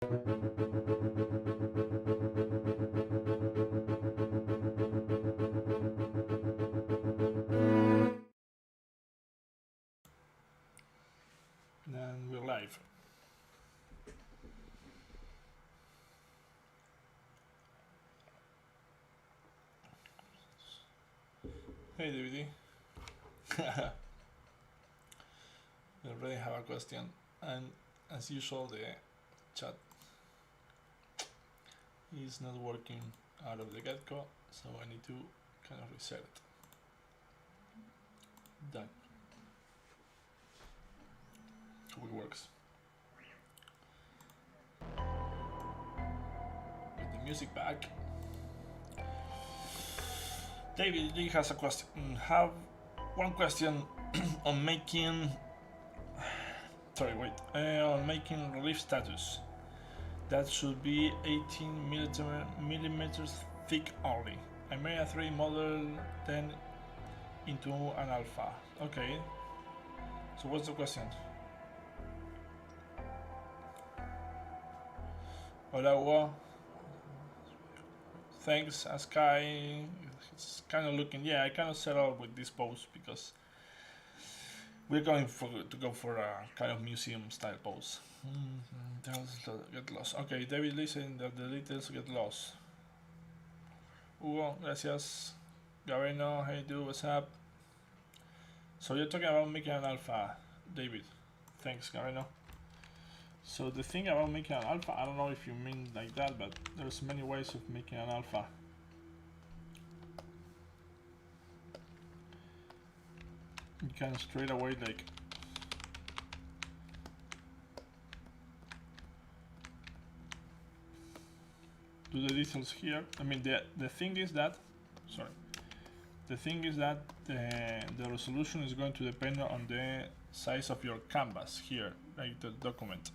And we're live. Hey DVD. We already have a question, and as usual the chat is not working out of the get-go, so I need to kind of reset it. Done. Hope it works. With the music back. David Lee has a question. Have one question on making. On making relief status. That should be 18 millimeters thick only. I made a 3D model then into an alpha. Okay. So what's the question? Hola Hugo. Thanks, Sky. It's kind of looking. Yeah, I kind of settled with this pose because we're going to go for a kind of museum style pose. Get lost. Okay, David listen that the details get lost. Hugo, gracias. Gavino, hey dude, what's up? So you're talking about making an alpha, David. Thanks, Gavino. So the thing about making an alpha, I don't know if you mean like that, but there's many ways of making an alpha. You can straight away like do the details here. I mean the thing is that the resolution is going to depend on the size of your canvas here, like the document.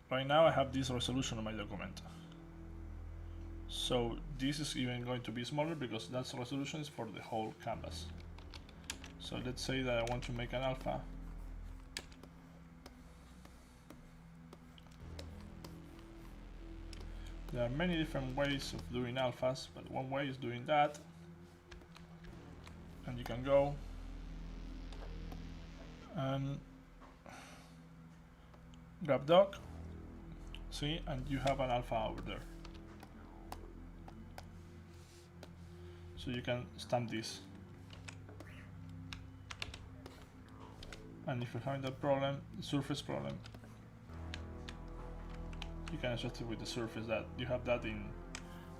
Right now I have this resolution on my document. So this is even going to be smaller because that's resolution is for the whole canvas. So let's say that I want to make an alpha. There are many different ways of doing alphas, but one way is doing that. And you can go and grab doc, see, and you have an alpha over there. So you can stamp this. And if you're having that problem, surface problem, you can adjust it with the surface that you have that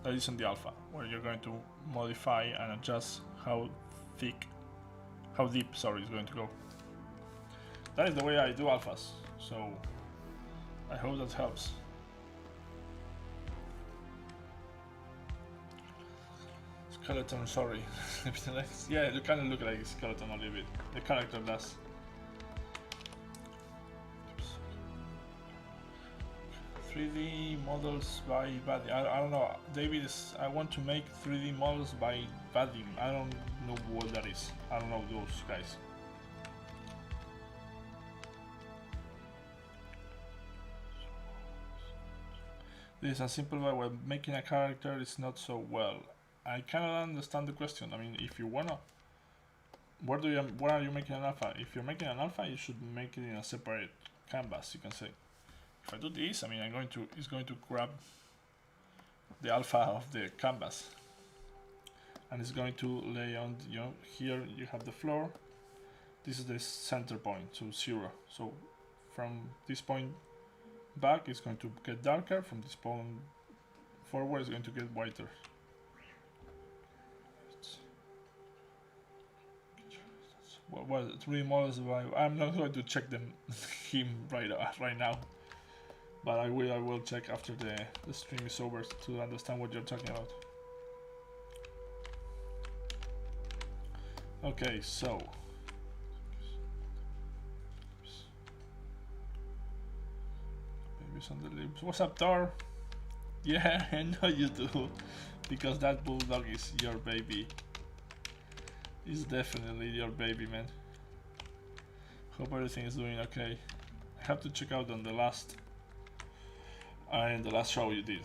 is in the alpha, where you're going to modify and adjust how deep it's going to go. That is the way I do alphas, so I hope that helps. Skeleton, sorry. Yeah, you kind of look like a skeleton a little bit. The character does. 3D models by Vadim. I don't know. David, I want to make 3D models by Vadim. I don't know what that is. I don't know those guys. This is a simple way of making a character is not so well. I cannot understand the question. I mean, if you wanna, where are you making an alpha? If you're making an alpha, you should make it in a separate canvas. You can say. If I do this, I mean, it's going to grab the alpha of the canvas, and it's going to lay on. Here you have the floor. This is the center point, so 0. So from this point back, it's going to get darker. From this point forward, it's going to get whiter. What 3D models? I'm not going to check him right now. But I will check after the stream is over to understand what you're talking about. Okay, so babies on the lips. What's up, Thor? Yeah, I know you do, because that bulldog is your baby. It's definitely your baby, man. Hope everything is doing okay. I have to check out on the last in the last show you did.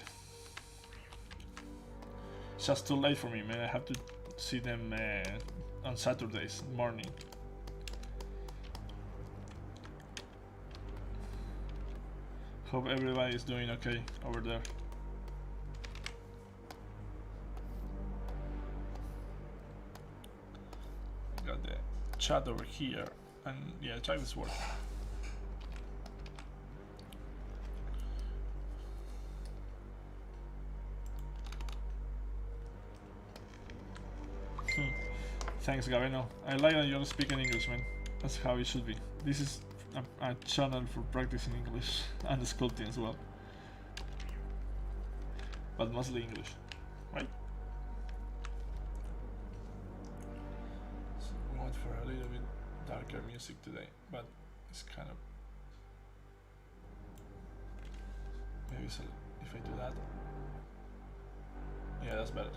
It's just too late for me, man. I have to see them on Saturdays morning. Hope everybody is doing okay over there. Got the chat over here, and yeah, chat is working. Thanks, Gavino. I like that you're speaking English, man. That's how it should be. This is a channel for practicing English and sculpting as well. But mostly English, right? So we went for a little bit darker music today, but it's kind of... Maybe so if I do that. Yeah, that's better.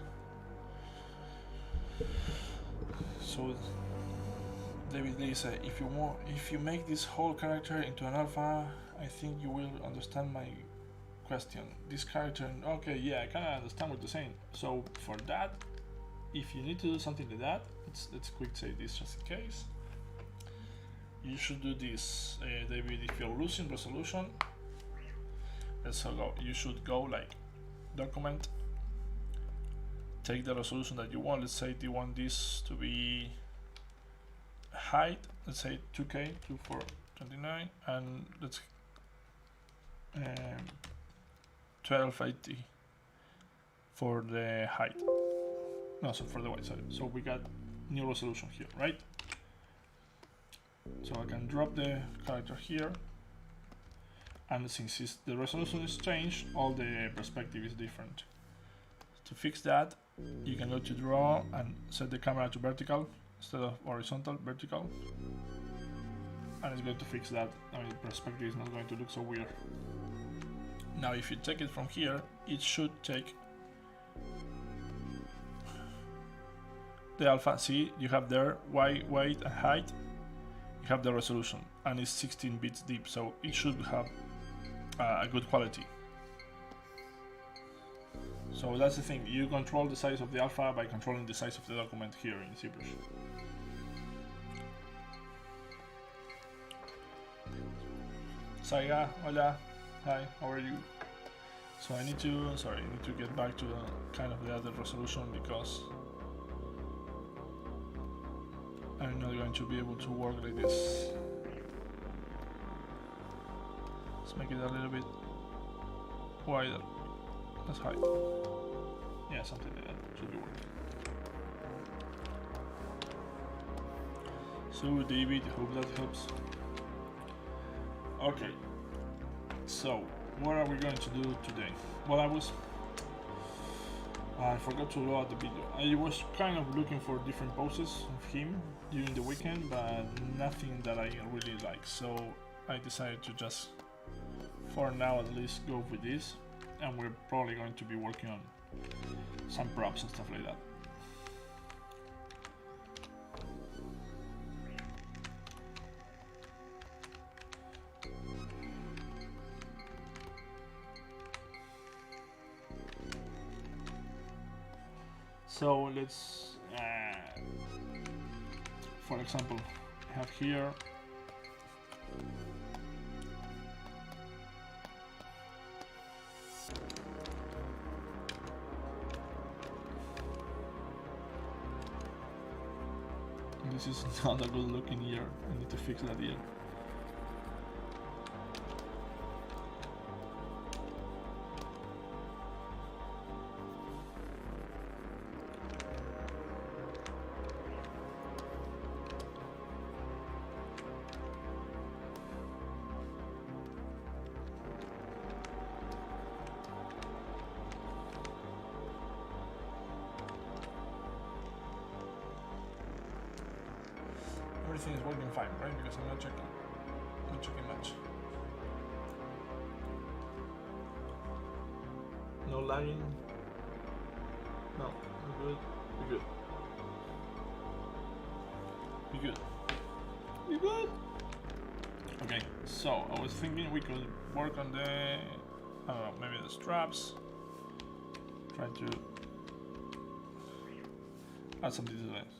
So David Lee said, if you make this whole character into an alpha, I think you will understand my question. This character, okay, yeah, I kind of understand what you're saying. So for that, if you need to do something like that, let's quick say this just in case. You should do this, David. If you're losing resolution, let's go. You should go like document. Take the resolution that you want. Let's say you want this to be height. Let's say 2K 2429, and let's 1280 for the height. No, so for the width. Sorry. So we got new resolution here, right? So I can drop the character here, and since the resolution is changed, all the perspective is different. To fix that, you can go to draw and set the camera to vertical instead of horizontal, vertical, and it's going to fix that. I mean, the perspective is not going to look so weird. Now if you take it from here, it should take the alpha. See, you have there weight and height, you have the resolution, and it's 16 bits deep, so it should have a good quality. So that's the thing, you control the size of the alpha by controlling the size of the document here in Zbrush. Saiga, hola, hi, how are you? So I need to get back to kind of the other resolution because I'm not going to be able to work like this. Let's make it a little bit wider. That's height. Yeah, something like that should be working. So David, hope that helps. Okay, so what are we going to do today? Well, I forgot to load the video. I was kind of looking for different poses of him during the weekend, but nothing that I really like. So I decided to just, for now at least, go with this. And we're probably going to be working on some props and stuff like that. So let's, for example, have here this is not a good looking ear. I need to fix that ear. Everything is working fine, right? Because I'm not checking much. No lagging. No, we're good. We're good. We're good. We're good. Okay, so I was thinking we could work on the, I don't know, the straps. Trying to add some details.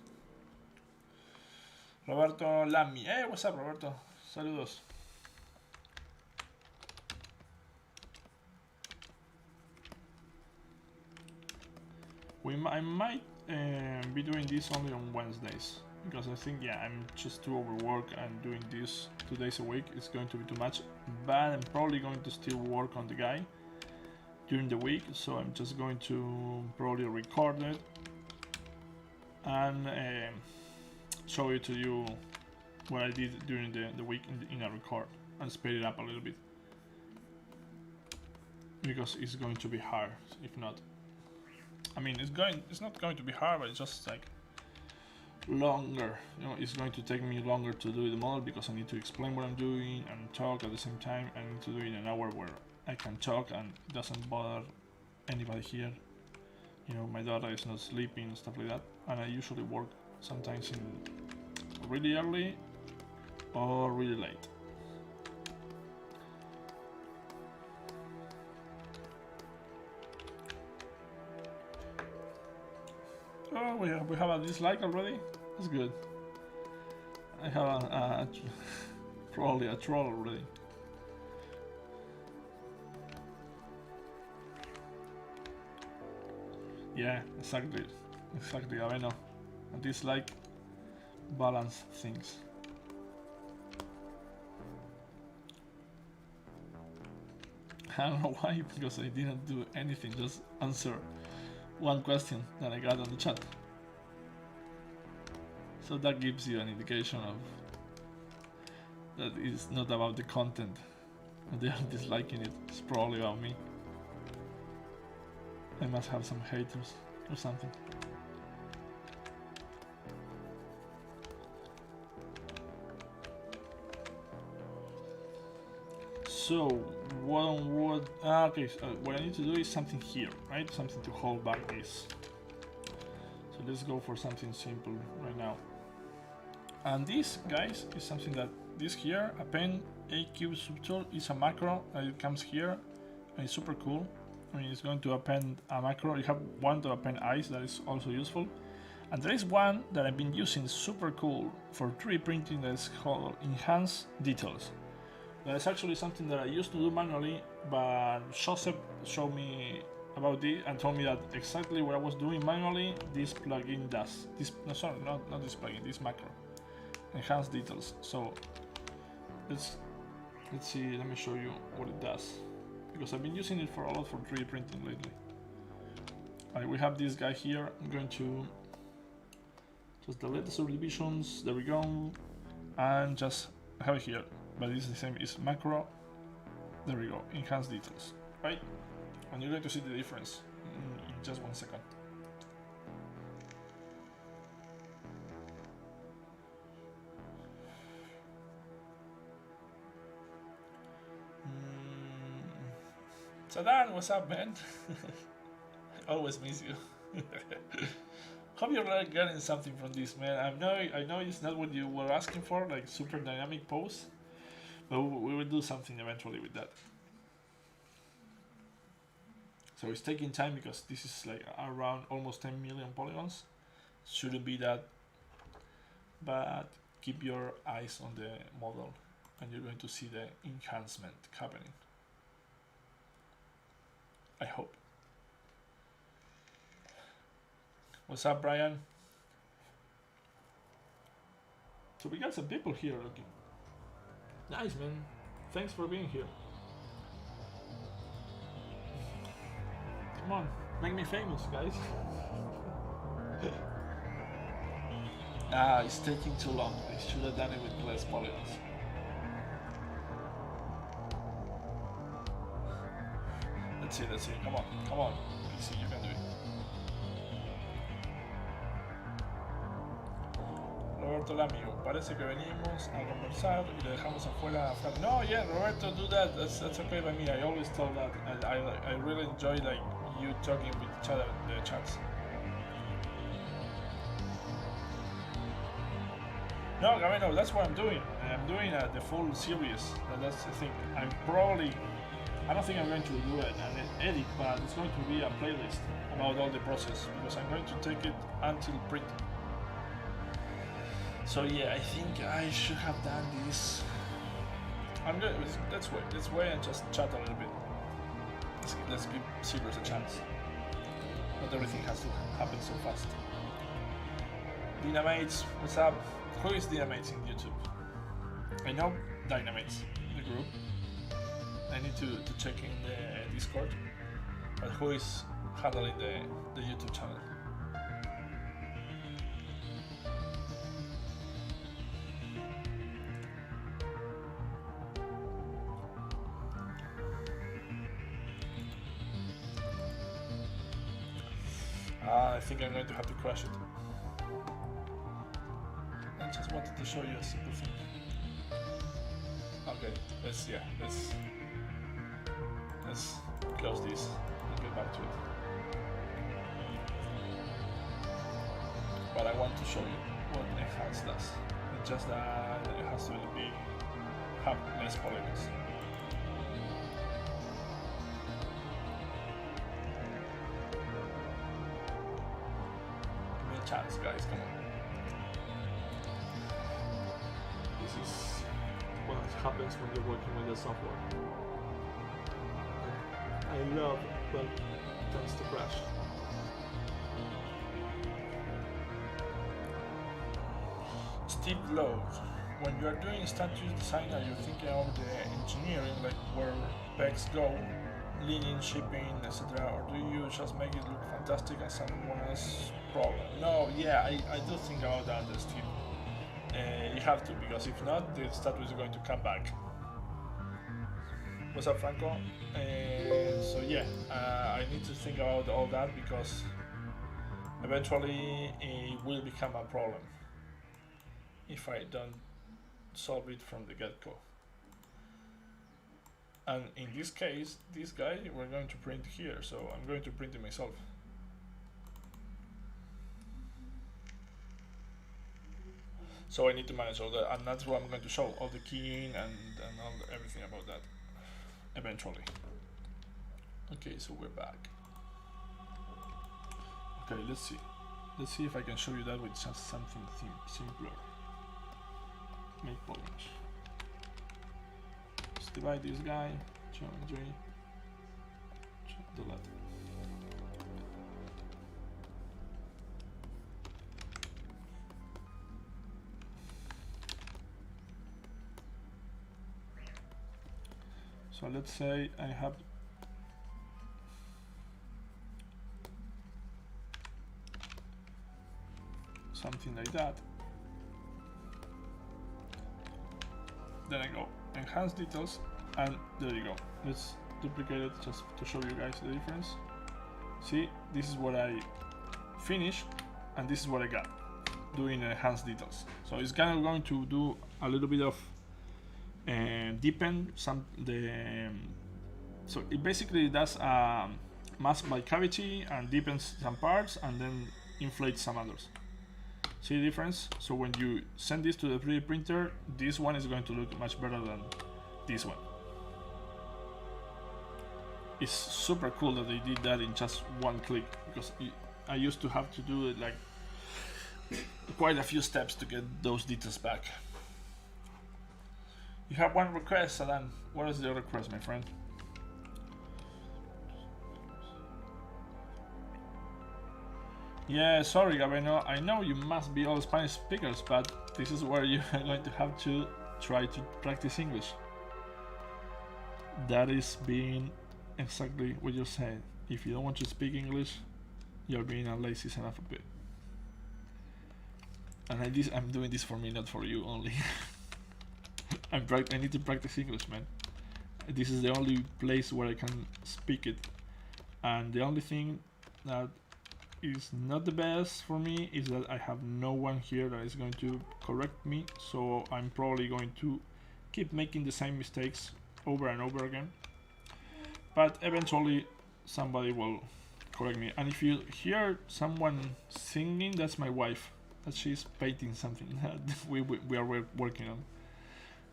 Roberto Lamy. Hey, what's up, Roberto? Saludos. I might be doing this only on Wednesdays because I think, yeah, I'm just too overworked and doing this 2 days a week is going to be too much. But I'm probably going to still work on the guy during the week, so I'm just going to probably record it and show it to you what I did during the week in a record and speed it up a little bit because it's going to be hard if not. I mean, it's not going to be hard, but it's just like longer. You know, it's going to take me longer to do the model because I need to explain what I'm doing and talk at the same time. I need to do it in an hour where I can talk and it doesn't bother anybody here. You know, my daughter is not sleeping, stuff like that. And I usually work sometimes in really early or really late. Oh, we have a dislike already? That's good. I have probably a troll already. Yeah, exactly, I know. A dislike balance things. I don't know why, because I didn't do anything, just answer one question that I got on the chat. So that gives you an indication of that it's not about the content. They are disliking it. It's probably about me. I must have some haters or something. So what I need to do is something here, right? Something to hold back this. So let's go for something simple right now. And this, guys, is something that this here, append a cube subtool, is a macro and it comes here and it's super cool. I mean, it's going to append a macro. You have one to append eyes, that is also useful. And there is one that I've been using, super cool, for 3D printing, that is called Enhance Details. That is actually something that I used to do manually, but Joseph showed me about it and told me that exactly what I was doing manually, this plugin does. Not this plugin, this macro. Enhance Details. So let's see, let me show you what it does. Because I've been using it for a lot for 3D printing lately. Alright, we have this guy here. I'm going to just delete the subdivisions, there we go. And just have it here. But it's the same, it's macro. There we go, enhance details, right? And you're going to see the difference in just 1 second. Sadan, what's up, man? I always miss you. Hope you're like getting something from this, man. I know it's not what you were asking for, like super dynamic pose. But we will do something eventually with that. So it's taking time because this is like around almost 10 million polygons. Shouldn't be that, but keep your eyes on the model and you're going to see the enhancement happening. I hope. What's up, Brian? So we got some people here looking. Nice, man. Thanks for being here. Come on, make me famous, guys. It's taking too long. I should have done it with less polygons. Let's see. Come on. PC, you can do it. Roberto Lamio, parece que venimos a conversar y le dejamos afuera a Franco. No, yeah, Roberto, do that. That's okay by me. I always told that. I really enjoy like you talking with each other in the chats. No, Gavino, that's what I'm doing. I'm doing the full series. That's the thing. I'm probably I don't think I'm going to do an edit, but it's going to be a playlist about all the process because I'm going to take it until print. So yeah, I think I should have done this. I'm good. Let's wait and just chat a little bit. Let's give Zbrush a chance. Not everything has to happen so fast. Dynamates, what's up? Who is Dynamates in YouTube? I know Dynamates, the group. I need to check in the Discord. But who is handling the YouTube channel? I think I'm going to have to crash it. I just wanted to show you a simple thing. Okay, let's close this and get back to it. But I want to show you what Enhance does. It's just that it has to have less polygons. Give me a chance, guys, come on. This is what happens when you're working with the software. I love when it tends to crash. Steep load. When you are doing status design and you're thinking of the engineering, like where specs go, leaning, shipping, etc., or do you just make it look fantastic and someone else's problem? No, yeah, I do think about that, Steve. You have to, because if not, the status is going to come back. What's up, Franco? So yeah, I need to think about all that because eventually it will become a problem if I don't solve it from the get-go. And in this case, this guy we're going to print here, so I'm going to print it myself. So I need to manage all that, and that's what I'm going to show, all the keying and all everything about that eventually. Okay, so we're back. Okay, let's see if I can show you that with just something simpler. Make polygons. Let's divide this guy, geometry, delete. So let's say I have something like that. Then I go enhance details, and there you go. Let's duplicate it just to show you guys the difference. See, this is what I finished, and this is what I got doing enhanced details. So it's kind of going to do a little bit of deepen so it basically does mask by cavity and deepens some parts and then inflates some others. See the difference? So when you send this to the 3D printer, this one is going to look much better than this one. It's super cool that they did that in just one click, because I used to have to do it like quite a few steps to get those details back. You have one request, Alan. What is the request, my friend? Yeah, sorry, Gabeno. I know you must be all Spanish speakers, but this is where you are going to have to try to practice English. That is being exactly what you're saying. If you don't want to speak English, you're being a lazy son of a bitch. And I'm doing this for me, not for you only. I need to practice English, man. This is the only place where I can speak it. And the only thing that is not the best for me is that I have no one here that is going to correct me, so I'm probably going to keep making the same mistakes over and over again, but eventually somebody will correct me. And if you hear someone singing, that's my wife, that she's painting something that we are working on.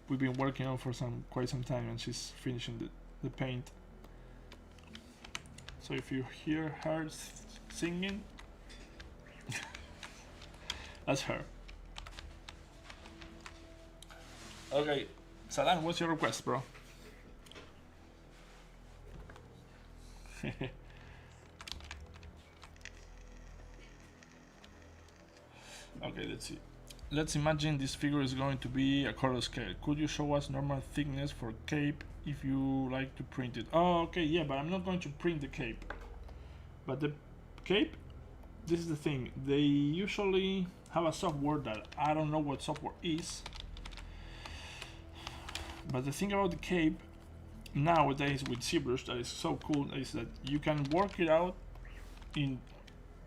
We've been working on for quite some time, and she's finishing the paint So if you hear her singing, that's her. Okay, Sadan, what's your request, bro? Okay, let's see. Let's imagine this figure is going to be a color scale. Could you show us normal thickness for cape if you like to print it? Oh, okay, yeah, but I'm not going to print the cape. But the cape, this is the thing. They usually have a software that I don't know what software is. But the thing about the cape nowadays with Zbrush that is so cool is that you can work it out in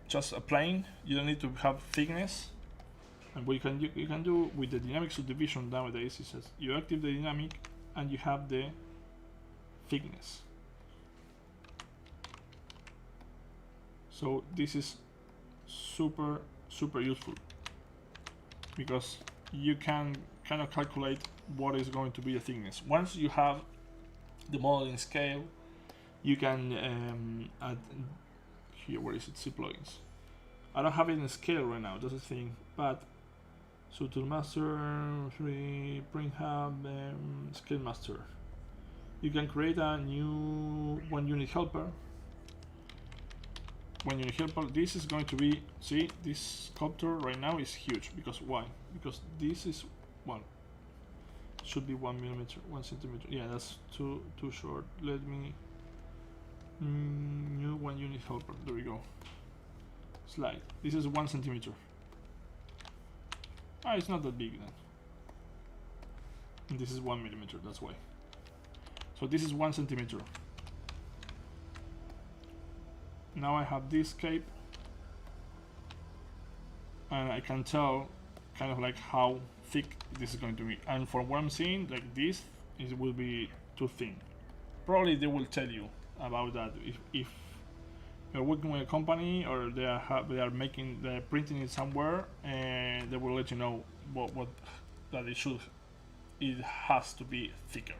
just a plane. You don't need to have thickness. And what you can do with the dynamic subdivision nowadays is that you activate the dynamic and you have the thickness. So this is super useful because you can kind of calculate what is going to be the thickness. Once you have the model in scale, you can add here. Where is it? C plugins. I don't have it in scale right now. That's the thing, but. So Toolmaster, 3, Print Hub, Scale Master. You can create a new 1 unit helper. 1 unit helper. This is going to be, see, this sculptor right now is huge. Because why? Because this is one. Should be 1 millimeter, 1 centimeter. Yeah, that's too short. Let me new 1 unit helper. There we go. Slide. This is 1 centimeter. Ah, it's not that big then. And this is 1 millimeter, that's why. So this is 1 centimeter. Now I have this cape, and I can tell kind of like how thick this is going to be. And from what I'm seeing, like this, it will be too thin. Probably they will tell you about that if you're working with a company or they're printing it somewhere, and they will let you know what that it has to be thicker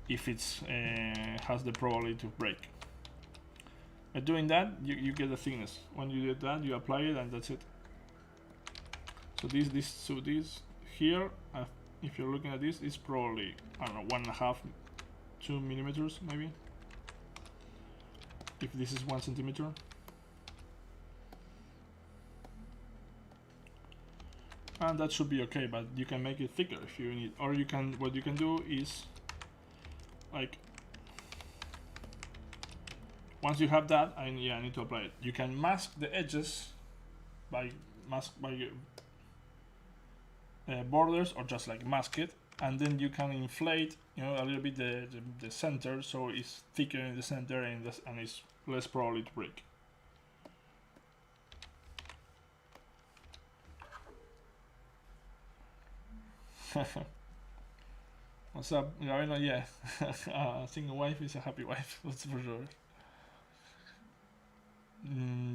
if it's has the probability to break. By doing that, you get the thickness. When you do that, you apply it, and that's it. So this here, if you're looking at this, it's probably, I don't know, 1.5, 2 millimeters maybe. If this is 1 centimeter. And that should be okay, but you can make it thicker if you need, or you can, what you can do is, like, once you have that, I need to apply it. You can mask the edges by borders, or just like mask it, and then you can inflate, a little bit the center, so it's thicker in the center and it's less probably to break. What's up, Gavino? Yeah, a single wife is a happy wife, that's for sure.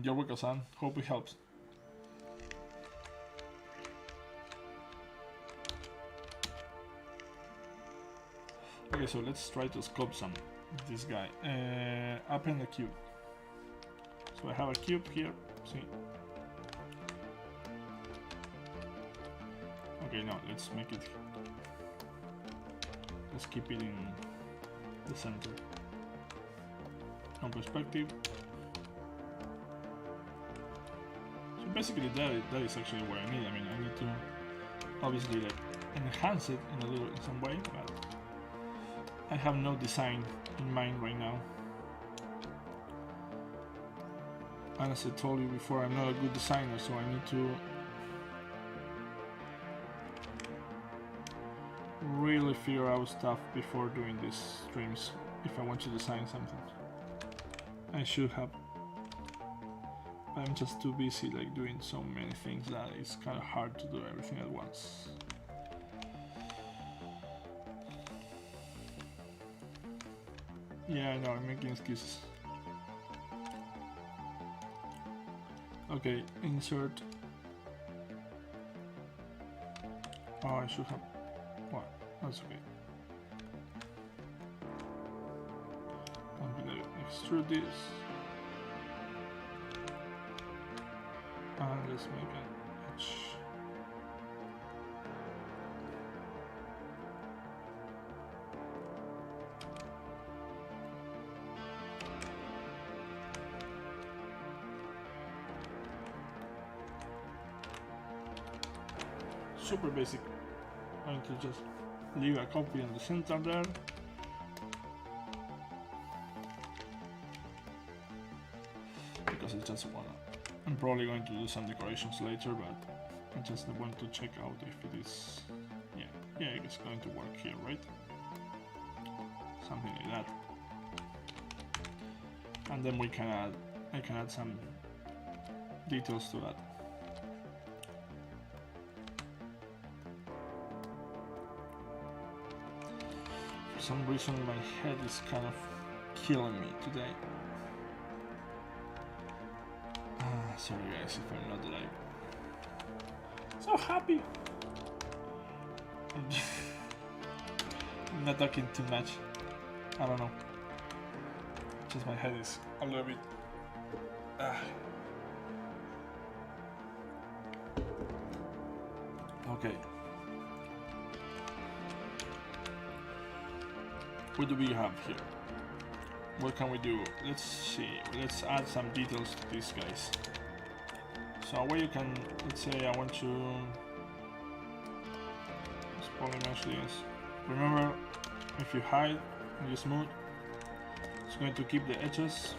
You're welcome, son. Hope it helps. Okay, so let's try to sculpt this guy. Open the cube. So I have a cube here. See. Okay, now let's make it. Let's keep it in the center. On perspective. So basically, that is actually what I need. I mean, I need to obviously like enhance it in some way, but I have no design in mind right now. And as I told you before, I'm not a good designer, so I need to really figure out stuff before doing these streams if I want to design something. I should have, but I'm just too busy like doing so many things that it's kind of hard to do everything at once. Yeah, I know, I'm making excuses. Okay, insert. Oh, I should have. What? That's okay. Don't be like extrude this, and let's make an edge. Super basic. I'm going to just leave a copy in the center there. Because I just wanna. I'm probably going to do some decorations later, but I just want to check out if it is. Yeah, it's going to work here, right? Something like that. And then we can add. I can add some details to that. For some reason my head is kind of killing me today. Sorry guys if I'm not like so happy. I'm not talking too much. I don't know. Just my head is a little bit Okay. What do we have here? What can we do? Let's see. Let's add some details to these guys. So what you can, let's say I want to polymesh this. Remember, if you hide and you smooth, it's going to keep the edges.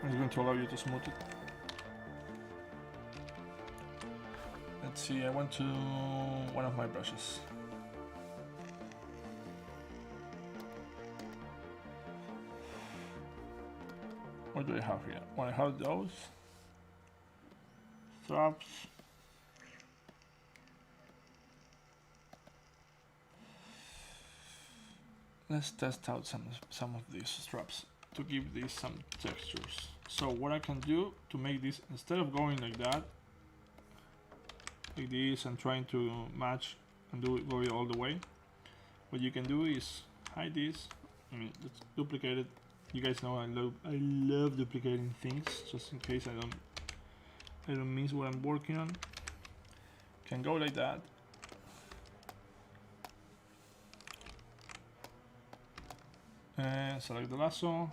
And it's going to allow you to smooth it. Let's see. I want to one of my brushes. What do I have here? When I have those straps, let's test out some of these straps to give these some textures. So what I can do to make this, instead of going like that, like this, and trying to match and do it go all the way, what you can do is hide this. I mean, let's duplicate it. You guys know I love duplicating things just in case I don't miss what I'm working on. Can go like that. And select the lasso.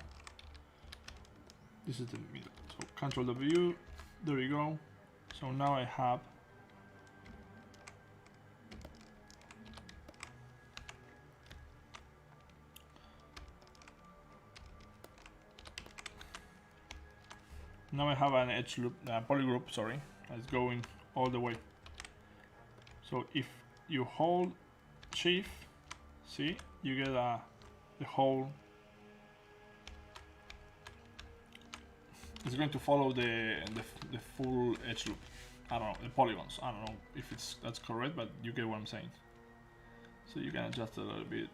This is the middle. So control W. There we go. So now I have an edge loop, polygroup, sorry, that's going all the way. So if you hold shift, see, you get the whole. It's going to follow the full edge loop. I don't know, the polygons. I don't know if that's correct, but you get what I'm saying. So you can adjust a little bit.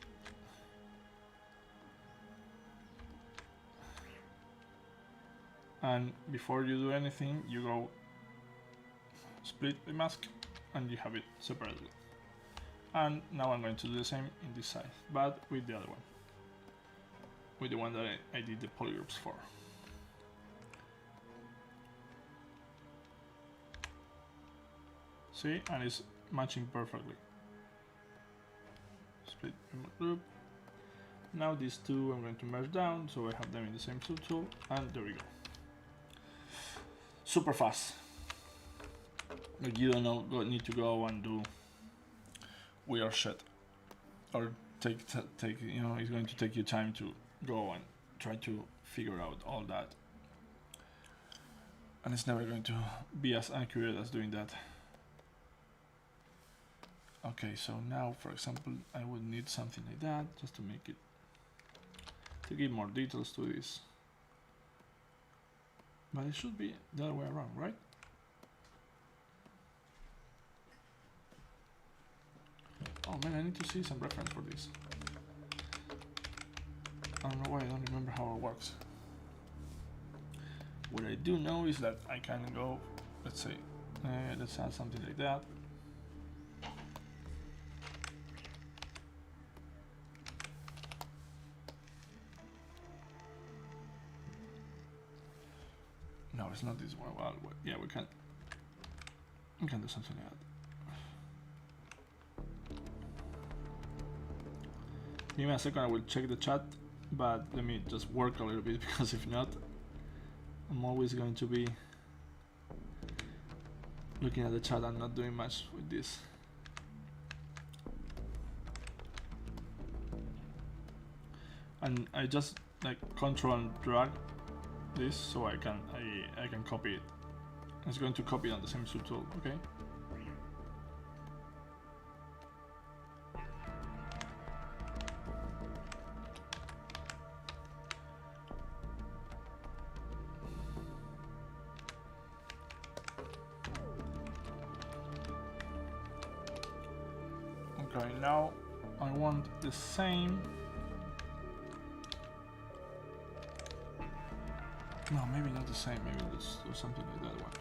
And before you do anything, you go split the mask and you have it separately. And now I'm going to do the same in this side, but with the other one, with the one that I did the polygroups for. See, and it's matching perfectly. Split group. Now these two I'm going to merge down so I have them in the same tool, and there we go. Super fast. Like you don't need to go and do weird shit, or take you know, it's going to take you time to go and try to figure out all that, and it's never going to be as accurate as doing that. Okay, so now for example I would need something like that just to make it, to give more details to this. But it should be the other way around, right? Oh man, I need to see some reference for this. I don't know why, I don't remember how it works. What I do know is that I can go, let's say, let's add something like that. No, it's not this one. Well, yeah, we can do something like that. Give me a second, I will check the chat, but let me just work a little bit, because if not, I'm always going to be looking at the chat and not doing much with this. And I just like control and drag this so I can copy it. It's going to copy it on the same subtool, okay? Okay, now I want the same. No, maybe not the same, maybe let's do something like that one.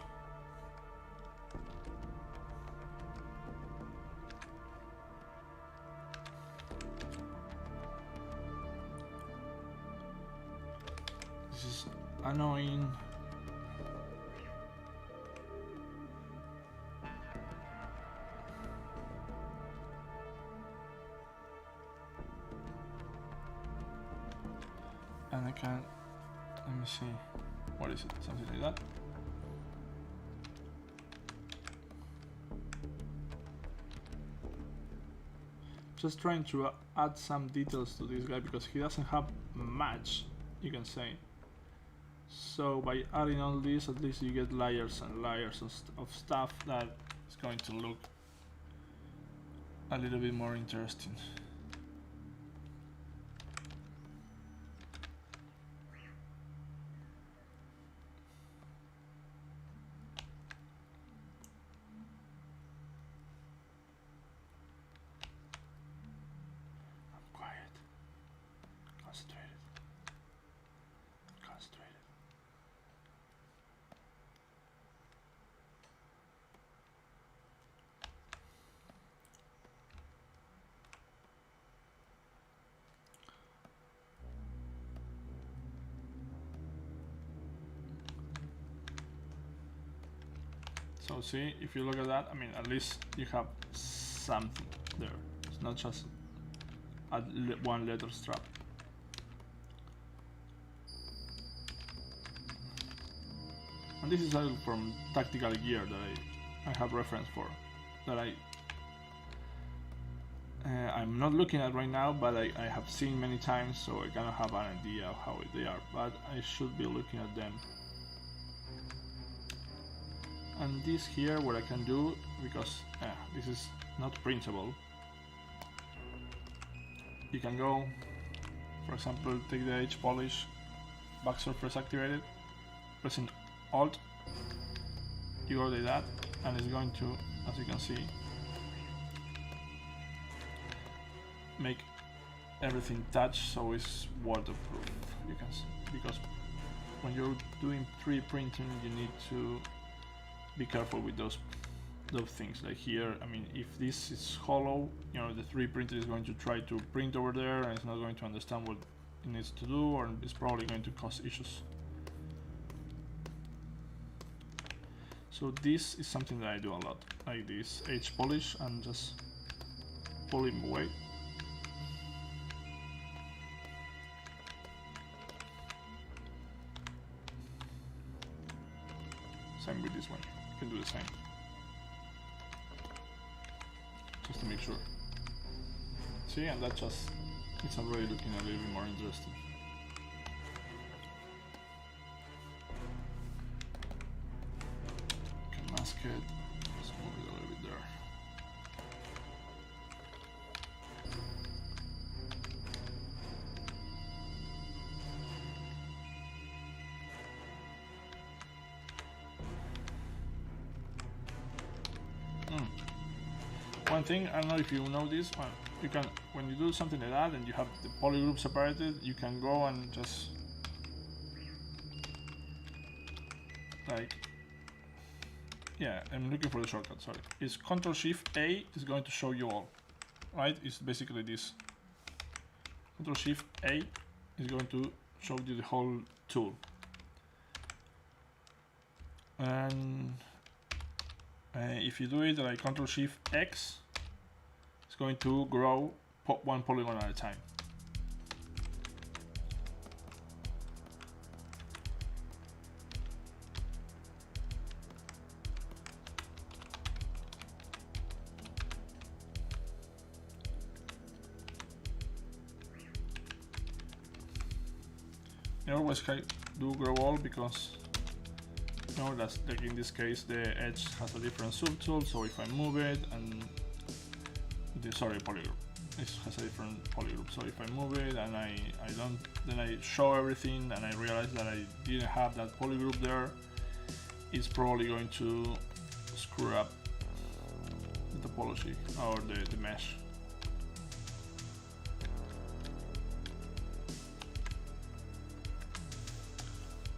This is annoying. And I can, let me see, what is it, something like that. Just trying to add some details to this guy because he doesn't have much, you can say. So by adding all this, at least you get layers and layers of stuff that is going to look a little bit more interesting. So see, if you look at that, I mean, at least you have something there. It's not just one letter strap. And this is all from Tactical Gear that I have reference for, that I'm not looking at right now, but I have seen many times, so I kind of have an idea of how they are, but I should be looking at them. And this here, what I can do, because this is not printable, you can go, for example, take the edge polish, back surface activated, pressing Alt, you go like that, and it's going to, as you can see, make everything touch, so it's waterproof. You can see, because when you're doing 3D printing, you need to be careful with those things. Like here, I mean, if this is hollow, you know, the 3D printer is going to try to print over there, and it's not going to understand what it needs to do, or it's probably going to cause issues. So this is something that I do a lot, like this edge polish, and just pull him away. Same with this one, you can do the same. Just to make sure. See, and that just, it's already looking a little bit more interesting. You can mask it, just move it a little bit there. One thing, I don't know if you know this, you can, when you do something like that and you have the polygroup separated, you can go and just like, yeah, I'm looking for the shortcut, sorry. It's Ctrl-Shift-A is going to show you all, right? It's basically this. Ctrl-Shift-A is going to show you the whole tool. And if you do it like Ctrl Shift X, it's going to grow one polygon at a time. I always do grow all because you know that's like in this case the edge has a different subtool, so if I move it and polygroup, it has a different polygroup, so if I move it and I don't, then I show everything and I realize that I didn't have that polygroup there, it's probably going to screw up the topology or the mesh.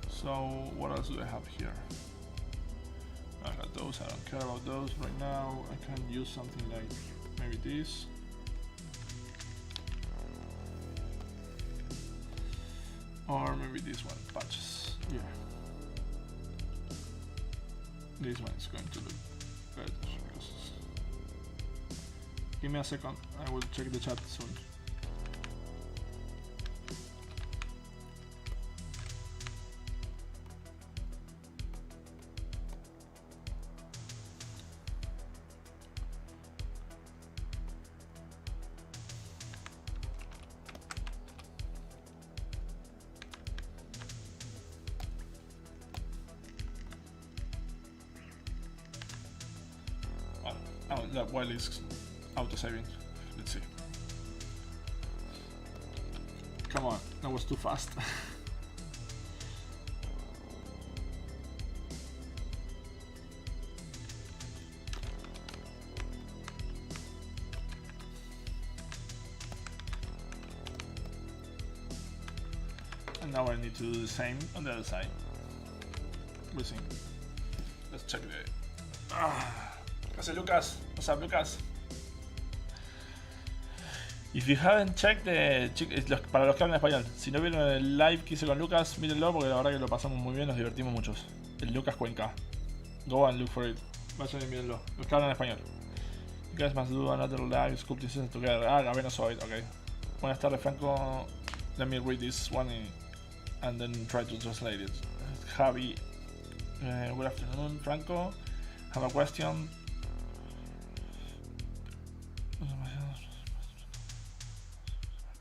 So what else do I have here? I got those, I don't care about those right now. I can use something like maybe this. Or maybe this one, patches. Yeah. This one is going to look better. Give me a second, I will check the chat soon. That while it's auto-saving. Let's see. Come on, that was too fast. And now I need to do the same on the other side. We'll see. Let's check the... What's up, Lucas? What's up, Lucas? If you haven't checked para los que hablan español, si no vieron el live que hice con Lucas, mírenlo porque la verdad que lo pasamos muy bien, nos divertimos muchos. El Lucas Cuenca. Go and look for it. Vayan y mírenlo. Los que hablan español. You guys must do another live sculpting session together. Ah, Gabeno saw it, okay. Buenas tardes, Franco. Let me read this one and then try to translate it. Javi. Good afternoon, Franco. Have a question.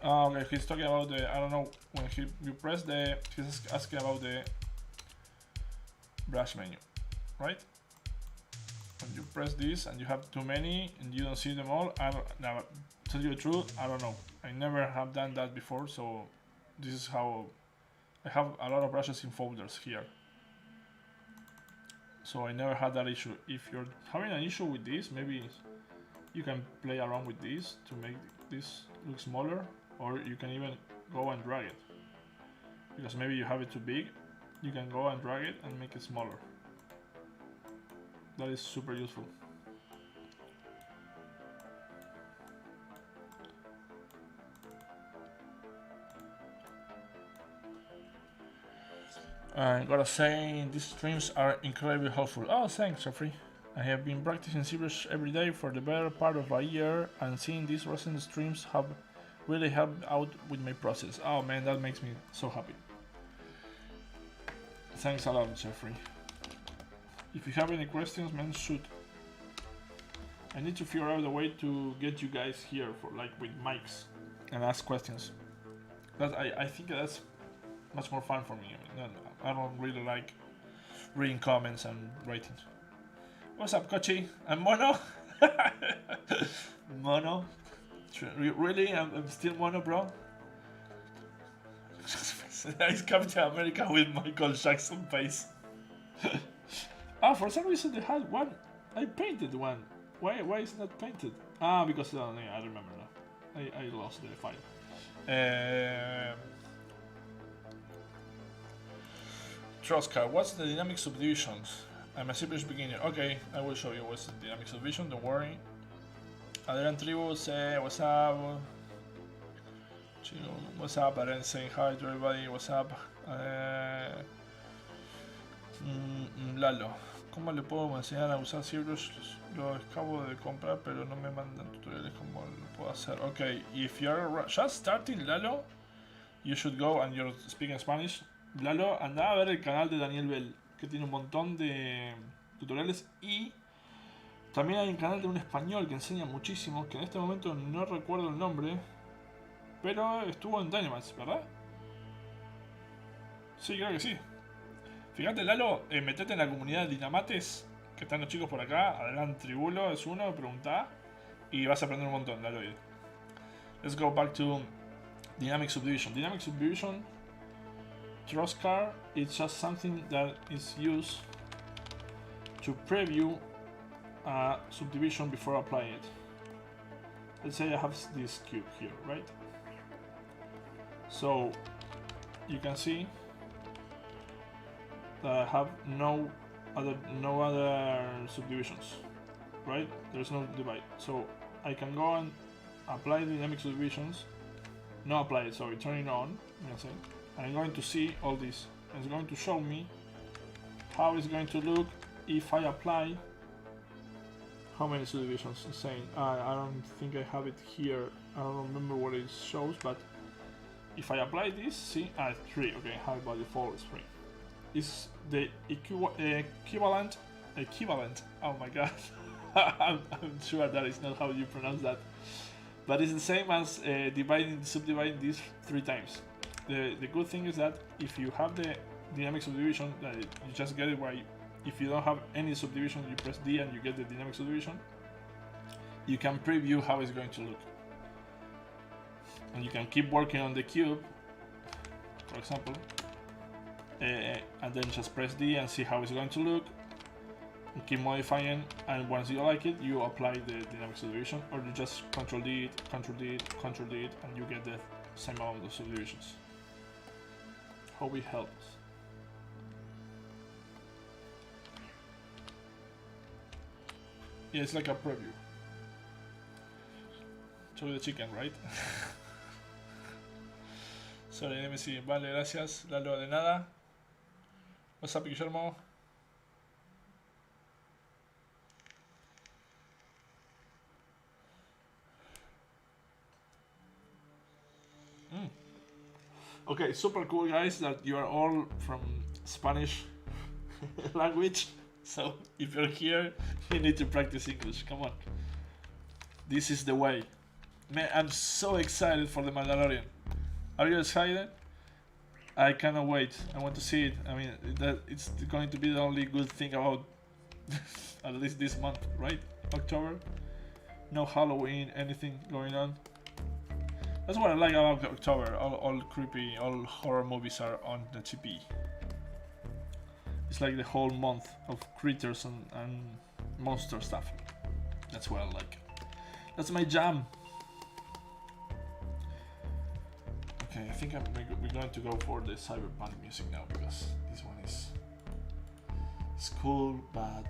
Okay, he's talking about the, I don't know, when you press the, he's asking about the brush menu, right? When you press this and you have too many and you don't see them all, now, to tell you the truth, I don't know. I never have done that before, so this is how, I have a lot of brushes in folders here. So I never had that issue. If you're having an issue with this, maybe you can play around with this to make this look smaller. Or you can even go and drag it, because maybe you have it too big, you can go and drag it and make it smaller. That is super useful. I gotta say, these streams are incredibly helpful. Oh, thanks, Jeffrey. I have been practicing Zbrush every day for the better part of a year, and seeing these recent streams have really helped out with my process. Oh man, that makes me so happy. Thanks a lot, Jeffrey. If you have any questions, man, shoot. I need to figure out a way to get you guys here for like with mics and ask questions. But I think that's much more fun for me. I don't really like reading comments and writing. What's up, Kochi? I'm Mono. Mono. Really? I'm still Mono, bro? It's Captain America with Michael Jackson face. Ah, for some reason they had one. I painted one. Why is it not painted? Ah, because I remember now. I lost the file. Troska, what's the dynamic subdivisions? I'm a Zbrush beginner. Okay, I will show you what's the dynamic subdivision, don't worry. Adrian Tribu say what's up. What's up? Adrian saying hi to everybody. What's up? Lalo, ¿cómo le puedo enseñar a usar Zbrush? Lo acabo de comprar, pero no me mandan tutoriales cómo lo puedo hacer. Okay, if you're just starting Lalo, you should go and you're speaking Spanish. Lalo, anda a ver el canal de Daniel Bell, que tiene un montón de tutoriales, y también hay un canal de un español que enseña muchísimo, que en este momento no recuerdo el nombre, pero estuvo en Dynamite, ¿verdad? Sí, creo que sí. Fíjate, Lalo, metete en la comunidad de Dinamates, que están los chicos por acá. Adelante, Tribulo, es uno, preguntá. Y vas a aprender un montón, Lalo. Let's go back to Dynamic Subdivision. Dynamic Subdivision, Troscar, it's just something that is used to preview a subdivision before applying it. Let's say I have this cube here, right? So you can see that I have no other subdivisions, right? There's no divide, so I can go and apply the dynamic subdivisions. No, apply it. Sorry, turn it on. And I'm going to see all this. It's going to show me how it's going to look if I apply. How many subdivisions? It's saying I don't think I have it here. I don't remember what it shows, but if I apply this, see, 3. Okay, how by default is 3. Is the equivalent. Oh my god, I'm sure that is not how you pronounce that, but it's the same as subdividing this 3 times. The good thing is that if you have the dynamic subdivision, you just get it right. If you don't have any subdivision, you press D and you get the dynamic subdivision. You can preview how it's going to look, and you can keep working on the cube, for example. And then just press D and see how it's going to look, and keep modifying, and once you like it, you apply the dynamic subdivision, or you just Ctrl D, Ctrl D, Ctrl D, and you get the same amount of subdivisions. Hope it helps. Yeah, it's like a preview. Show the chicken, right? Sorry, let me see. Vale, gracias. Lalo, de nada. What's up, Guillermo? Okay, super cool, guys, that you are all from Spanish language. So if you're here, you need to practice English. Come on. This is the way. Man, I'm so excited for the Mandalorian. Are you excited? I cannot wait. I want to see it. I mean, it's going to be the only good thing about at least this month, right? October. No Halloween, anything going on. That's what I like about October. All creepy, all horror movies are on the TV. It's like the whole month of critters and monster stuff. That's what I like. That's my jam. Okay, I think we're going to go for the cyberpunk music now, because this one is cool, but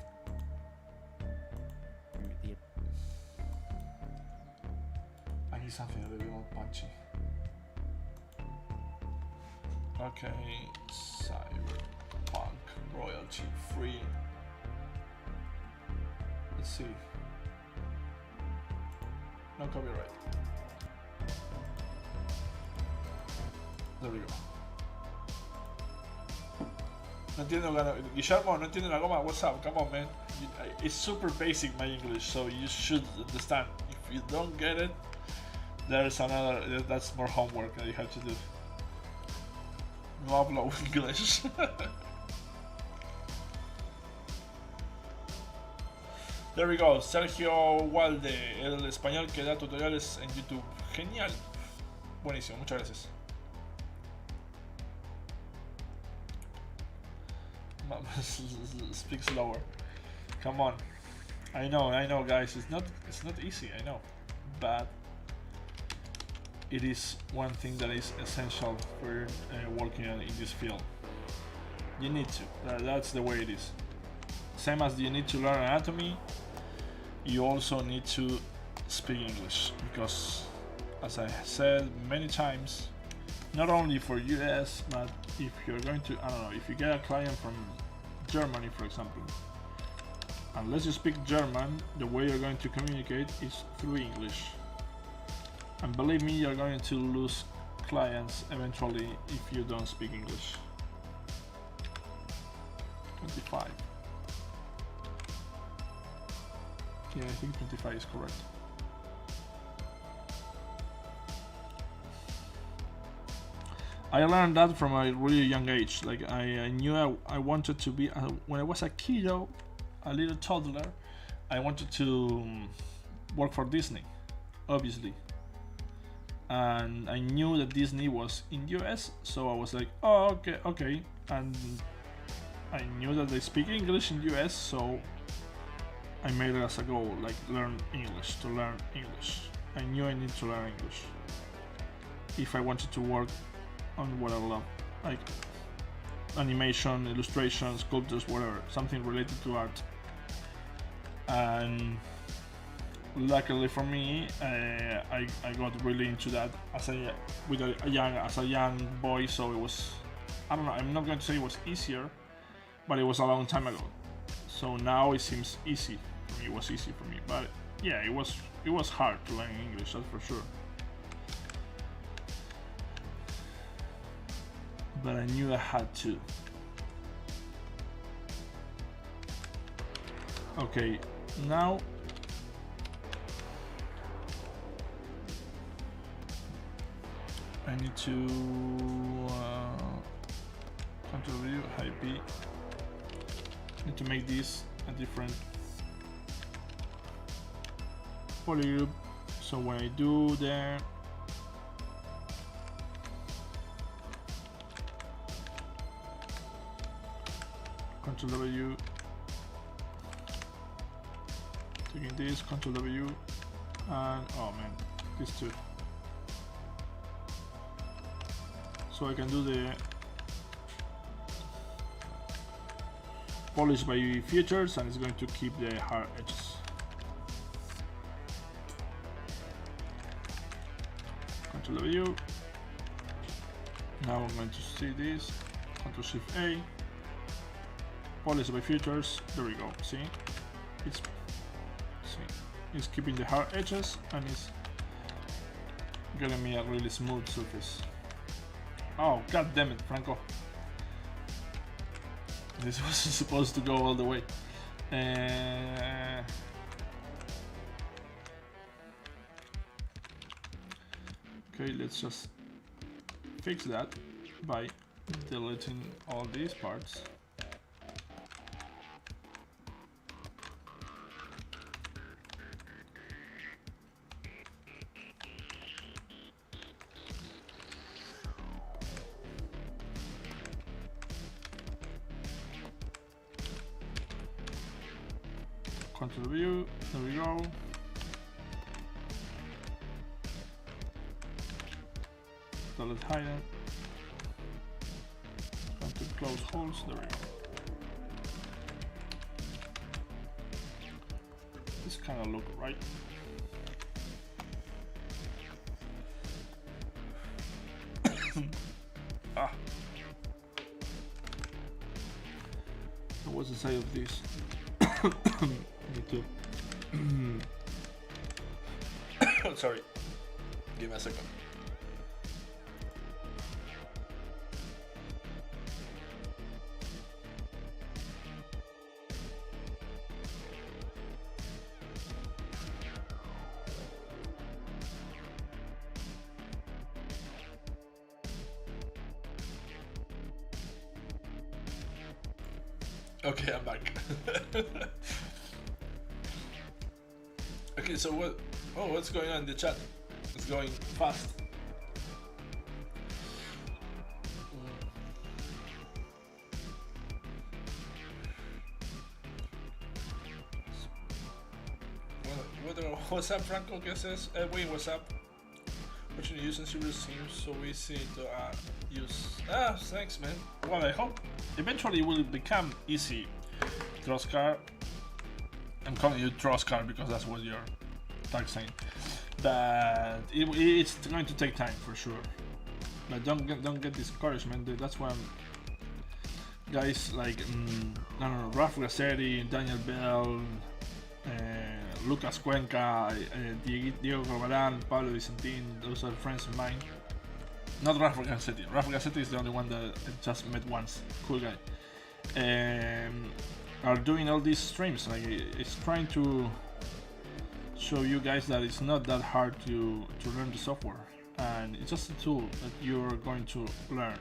I need something a little bit more punchy. Okay, cyberpunk royalty free. Let's see. No copyright. There we go. No entiendo, Guillermo, no entiendo la goma. What's up? Come on, man. It's super basic, my English, so you should understand. If you don't get it, there's another. That's more homework that you have to do. No hablo English. There we go. Sergio Walde, el español que da tutoriales en YouTube. Genial. Buenísimo, muchas gracias. Speak slower. Come on. I know, guys. It's not easy. I know, but it is one thing that is essential for working in this field. You need to. That's the way it is. Same as you need to learn anatomy, you also need to speak English, because, as I said many times, not only for US, but if you're going to, I don't know, if you get a client from Germany, for example. Unless you speak German, the way you're going to communicate is through English. And believe me, you're going to lose clients eventually if you don't speak English. 25. Yeah, I think 25 is correct. I learned that from a really young age. Like I knew I wanted to be, when I was a kiddo, a little toddler, I wanted to work for Disney, obviously. And I knew that Disney was in US, so I was like, oh, okay. And I knew that they speak English in US, so I made it as a goal, like to learn English. I knew I need to learn English if I wanted to work on what I love, like animation, illustration, sculptures, whatever, something related to art. And luckily for me, I got really into that as a young boy. So it was, I don't know, I'm not going to say it was easier, but it was a long time ago. So now it seems easy for me. It was easy for me, but yeah, it was hard to learn English, that's for sure. But I knew I had to. Okay, now I need to control view, high P. Need to make this a different polygroup. So when I do there, Control W, taking this, Control W, and oh man, these two. So I can do the polish by features, and it's going to keep the hard edges. Control W. Now I'm going to see this. Control Shift A. Polish by features. There we go. See, it's keeping the hard edges and it's getting me a really smooth surface. Oh, god damn it, Franco. This wasn't supposed to go all the way. Okay, let's just fix that by deleting all these parts. Control view, there we go. Delete hidden. Control close holes, there we go. This kind of look right. Ah. What's the size of this? Need to. Sorry. Give me a second. Okay, I'm back. Okay, so what? Oh, what's going on in the chat? It's going fast. What's up, Franco? ¿Qué haces? Wait, what's up? Watching you use and series seems so easy to use. Ah, thanks, man. Well, I hope eventually it will become easy. Troscar. I'm calling you Troscar because that's what your tag saying. But it's going to take time for sure. But don't get discouraged, man. That's why guys like I don't know, Ralph Grassetti, Daniel Bell, Lucas Cuenca, Diego Corbalán, Pablo Vicentin. Those are friends of mine. Not Ralph Grassetti. Ralph Grassetti is the only one that I just met once. Cool guy. Are doing all these streams. Like it's trying to show you guys that it's not that hard to learn the software, and it's just a tool that you're going to learn.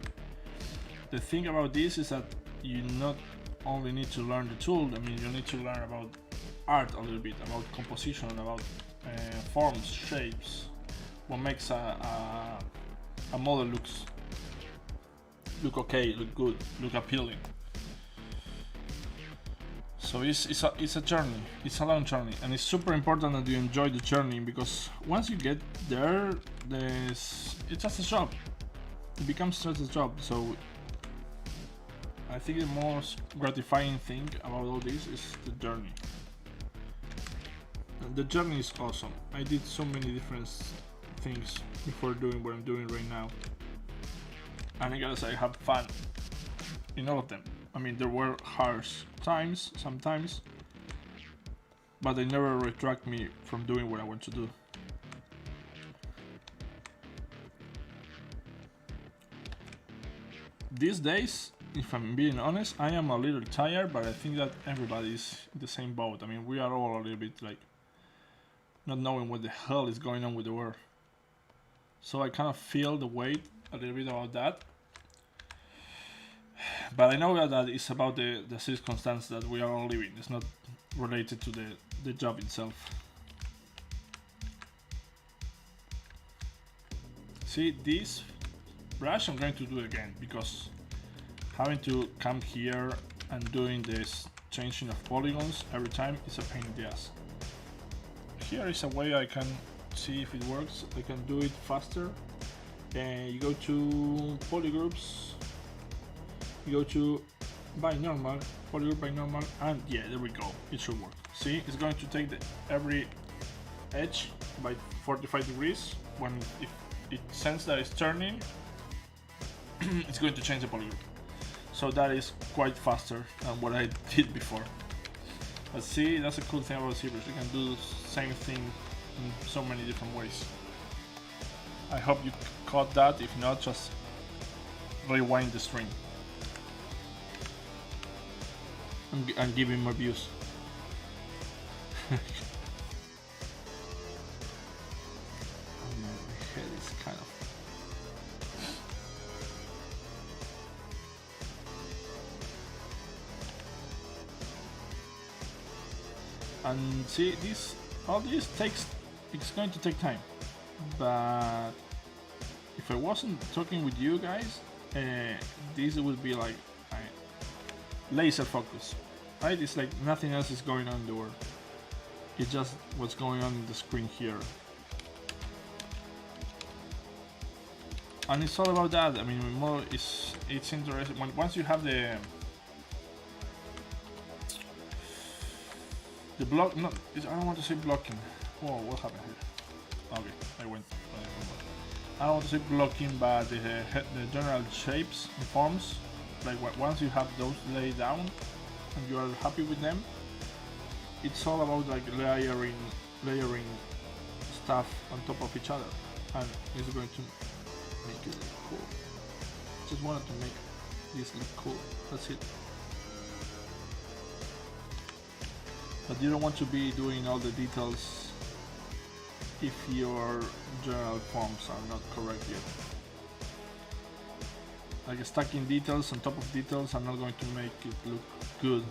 The thing about this is that you not only need to learn the tool. I mean, you need to learn about art a little bit, about composition, about forms, shapes, what makes a model look okay, look good, look appealing. So it's a journey, it's a long journey, and it's super important that you enjoy the journey, because once you get there, it's just a job. It becomes just a job. So I think the most gratifying thing about all this is the journey. And the journey is awesome. I did so many different things before doing what I'm doing right now, and I gotta say I have fun in all of them. I mean, there were harsh times sometimes, but they never retract me from doing what I want to do. These days, if I'm being honest, I am a little tired, but I think that everybody's in the same boat. I mean, we are all a little bit like not knowing what the hell is going on with the world. So I kind of feel the weight a little bit about that. But I know that it's about the circumstance that we are all living. It's not related to the job itself. See, this brush I'm going to do again, because having to come here and doing this changing of polygons every time is a pain in the ass. Here is a way I can see if it works. I can do it faster. You go to polygroups. You go to binormal, polygroup binormal, and yeah, there we go. It should work. See, it's going to take every edge by 45 degrees. When if it senses that it's turning, it's going to change the polygroup. So that is quite faster than what I did before. But see, that's a cool thing about Zbrush. You can do the same thing in so many different ways. I hope you caught that. If not, just rewind the stream and give him more views. My head is kind of... And see, all this it's going to take time. But if I wasn't talking with you guys, this would be like laser focus, right? It's like nothing else is going on in the world. It's just what's going on in the screen here. And it's all about that. I mean, more it's interesting once you have the block. No, I don't want to say blocking. Whoa, what happened here? Okay, I went. I don't want to say blocking, but the general shapes and forms. Like once you have those laid down and you are happy with them, it's all about like layering stuff on top of each other, and it's going to make it look cool. Just wanted to make this look cool. That's it. But you don't want to be doing all the details if your general forms are not correct yet. Like stacking details on top of details are not going to make it look good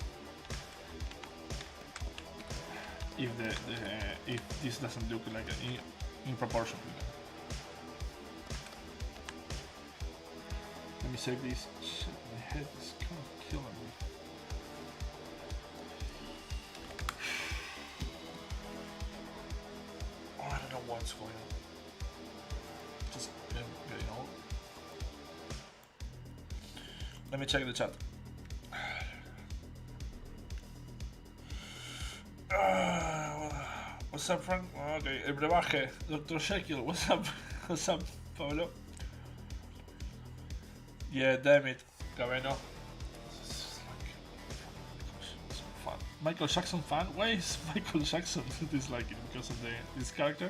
if this doesn't look like in proportion with them. Let me save this. Shit, my head is kind of killing me. Oh, I don't know what's going on. Just you know. Let me check the chat. What's up, Frank? Okay, el brebaje, Dr. Shekel. What's up? What's up, Pablo? Yeah, damn it, Cabeno. Michael Jackson fan? Why is Michael Jackson disliking because of this character?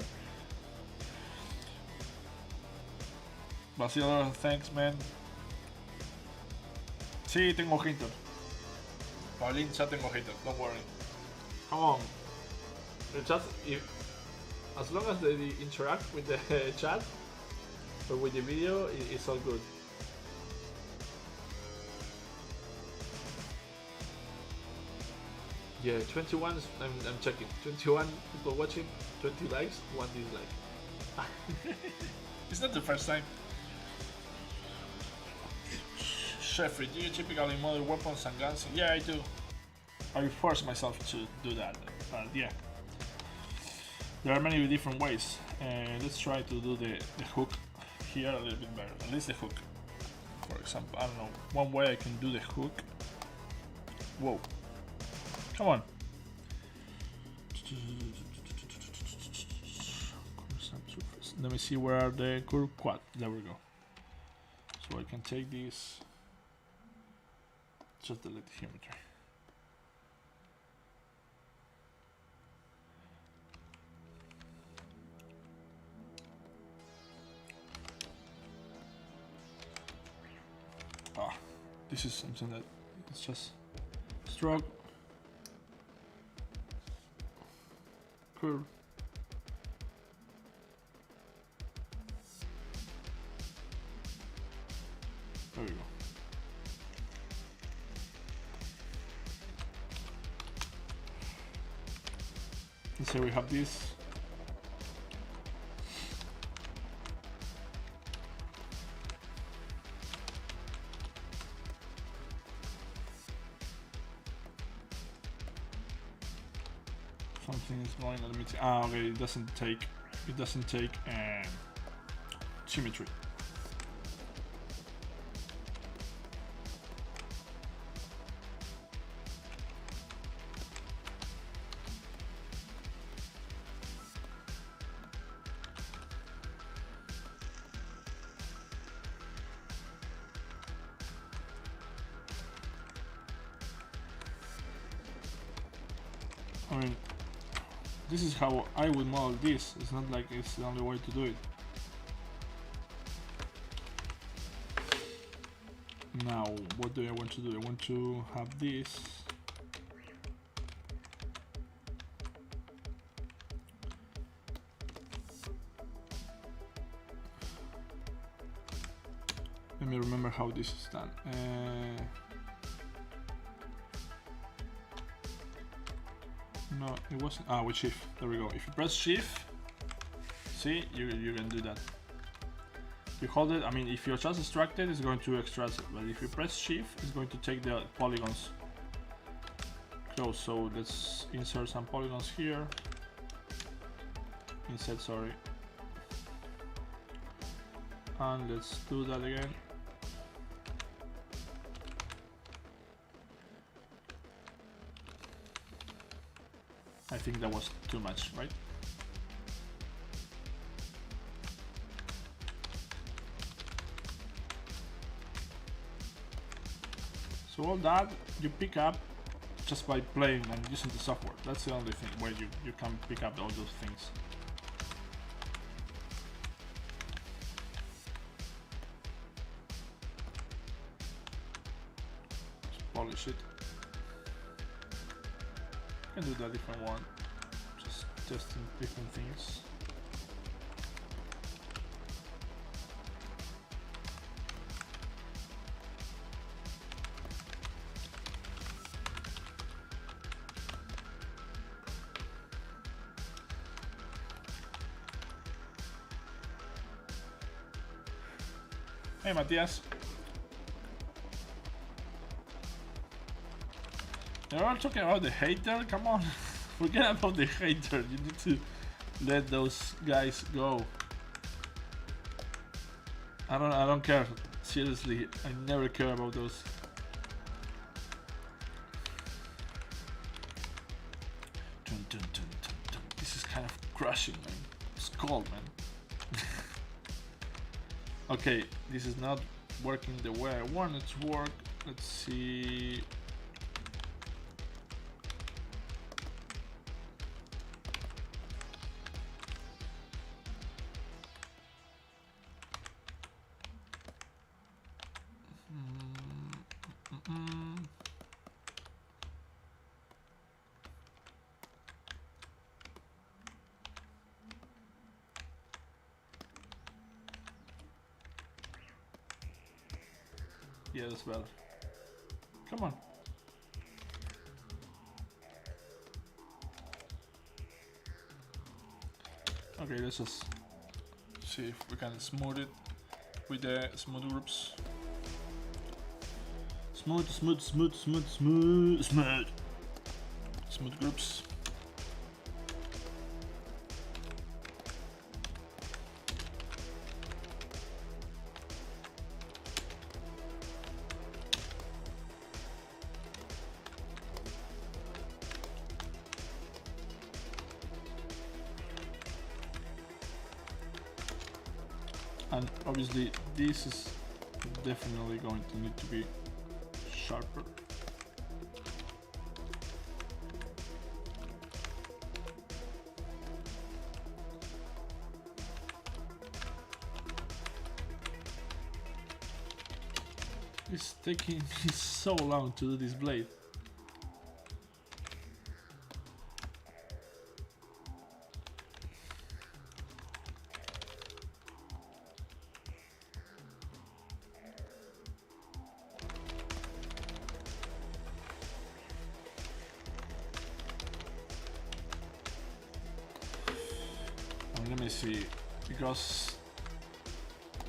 Basil, thanks man. Sí, tengo hater. Paulín, ya tengo hater, don't worry. Come on. Just as long as they interact with the chat or with the video, it's all good. Yeah, 21. I'm checking. 21 people watching, 20 likes, 1 dislike. It's not the first time. Jeffrey, do you typically model weapons and guns? Yeah, I do. I force myself to do that, but yeah. There are many different ways. Let's try to do the hook here a little bit better. At least the hook. For example, I don't know. One way I can do the hook. Whoa. Come on. Let me see where are the curve quad. There we go. So I can take this. Just delete the geometry. This is something that it's just stroke, curve. There we go. And so we have this. Something is going on. Let me see. Okay, it doesn't take symmetry. I mean, this is how I would model this. It's not like it's the only way to do it. Now, what do I want to do? I want to have this. Let me remember how this is done. No, it wasn't. With shift. There we go. If you press shift, see, you can do that. You hold it. I mean, if you're just extracted, it's going to extract it. But if you press shift, it's going to take the polygons close. So let's insert some polygons here. Insert, sorry. And let's do that again. I think that was too much, right? So all that you pick up just by playing and using the software. That's the only thing where you can pick up all those things. Just polish it. I can do that if I want, just testing different things. Hey Matthias. You're all talking about the hater? Come on, forget about the hater. You need to let those guys go. I don't care. Seriously, I never care about those. Dun, dun, dun, dun, dun. This is kind of crushing, man. It's cold, man. Okay, this is not working the way I want it to work. Let's see. Yeah, that's better. Come on. Okay, let's just see if we can smooth it with the smooth groups. Smooth groups. And obviously this is definitely going to need to be sharper. It's taking me so long to do this blade. Let me see, because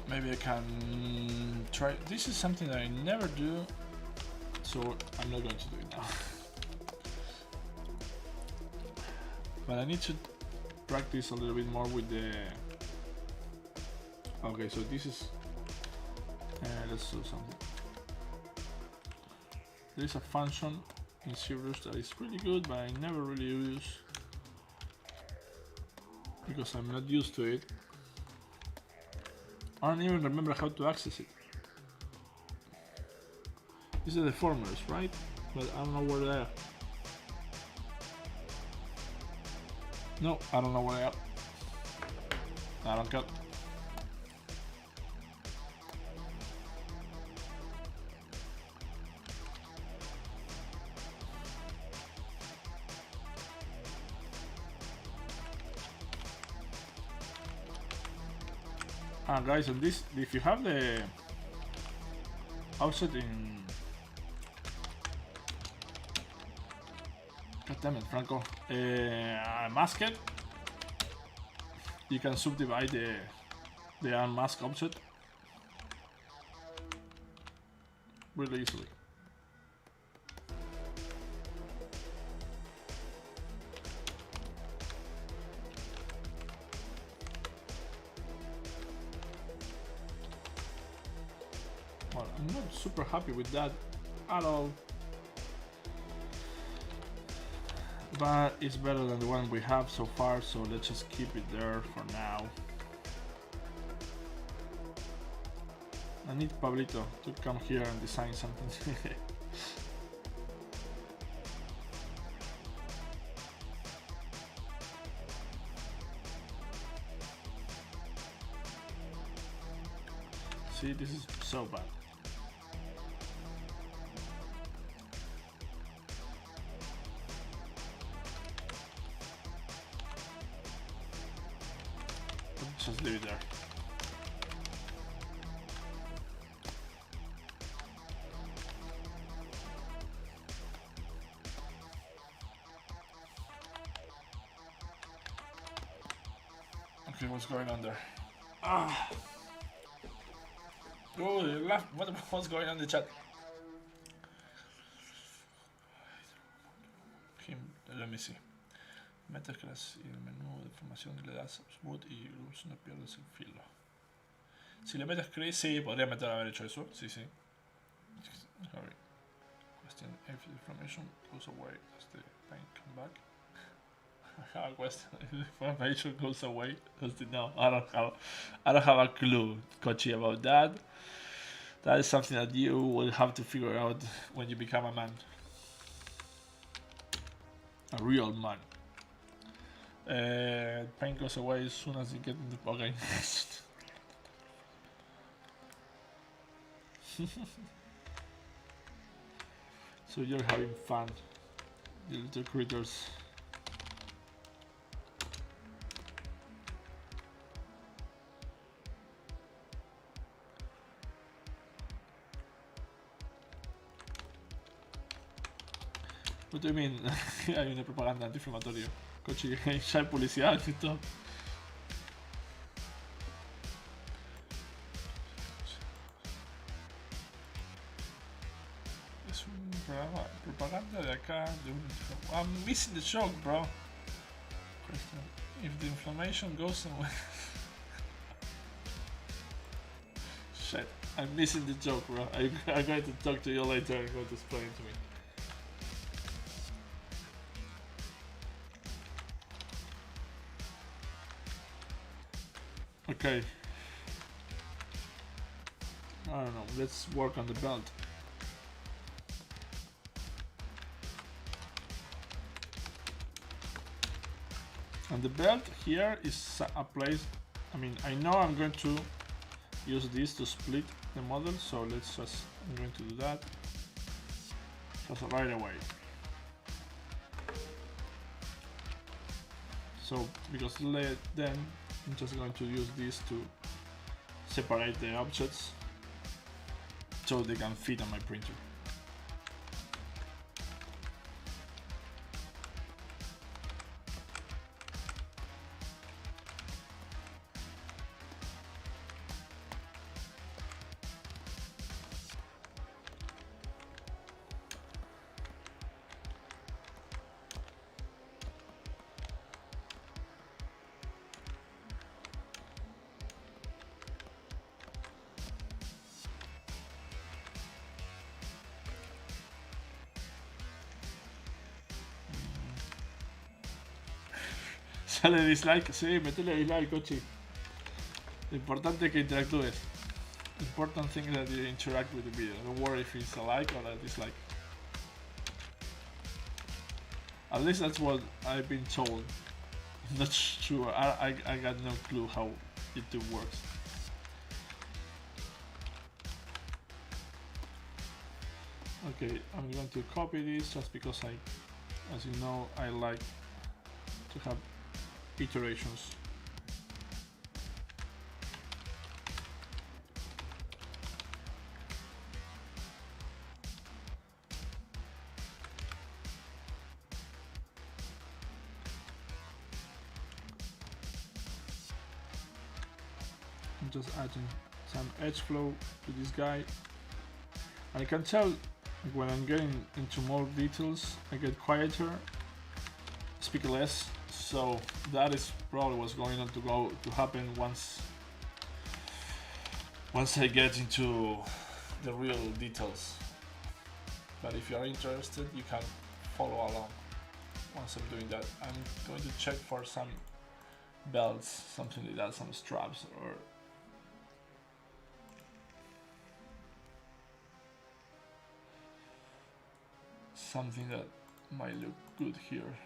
maybe I can try. This is something that I never do, so I'm not going to do it now. But I need to practice a little bit more with the. Okay, so this is. Let's do something. There is a function in Zbrush that is really good, but I never really use because I'm not used to it. I don't even remember how to access it. These are the deformers, right? But I don't know where they are. No, I don't know where they are. I don't care. Guys, on this, if you have the offset in, god damn it, Franco, masked, you can subdivide the unmasked offset really easily. Well, I'm not super happy with that at all, but it's better than the one we have so far, so let's just keep it there for now. I need Pablito to come here and design something. See, this is so bad. Just leave it there. Okay, what's going on there? Ah. Oh, you laughed. What's going on in the chat? Okay, let me see. Metaclass y el menú de formación le das smooth y luz, no pierdes el filo. Si le metes crease, sí, podría haber hecho eso. Sí, sí. Sorry. Question: if the information goes away, does the paint come back? I have a question. If the information goes away, does it? No, I don't have a clue, Kochi, about that. That is something that you will have to figure out when you become a man. A real man. Pain goes away as soon as you get in the okay. So you're having fun, you little critters. What do you mean? Hay una propaganda antinflamatorio. Coche, ya hay publicidad en TikTok. Es un programa, propaganda de acá, de un... I'm missing the joke, bro. Question. If the inflammation goes somewhere... Shit, I'm missing the joke, bro. I'm going to talk to you later and go to explain it to me. Okay. I don't know, let's work on the belt. And the belt here is a place, I mean, I know I'm going to use this to split the model, so let's just, I'm going to do that just right away. So, because then I'm just going to use this to separate the objects so they can fit on my printer. Sale dislike, sí, metele dislike, coche. Lo importante es que interactúes. Important thing is that you interact with the video. Don't worry if it's a like or a dislike. At least that's what I've been told. I'm not sure. I got no clue how YouTube works. Okay, I'm going to copy this just because as you know, I like to have iterations. I'm just adding some edge flow to this guy. I can tell when I'm getting into more details, I get quieter, speak less. So that is probably what's going on to happen once I get into the real details. But if you are interested, you can follow along once I'm doing that. I'm going to check for some belts, something like that, some straps or something that might look good here.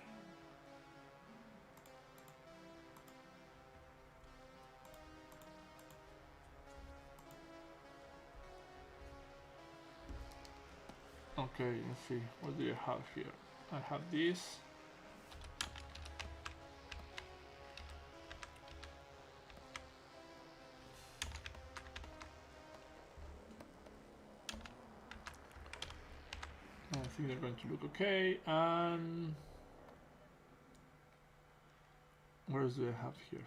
Okay, let's see, what do you have here? I have this. I think they're going to look okay, and where do I have here?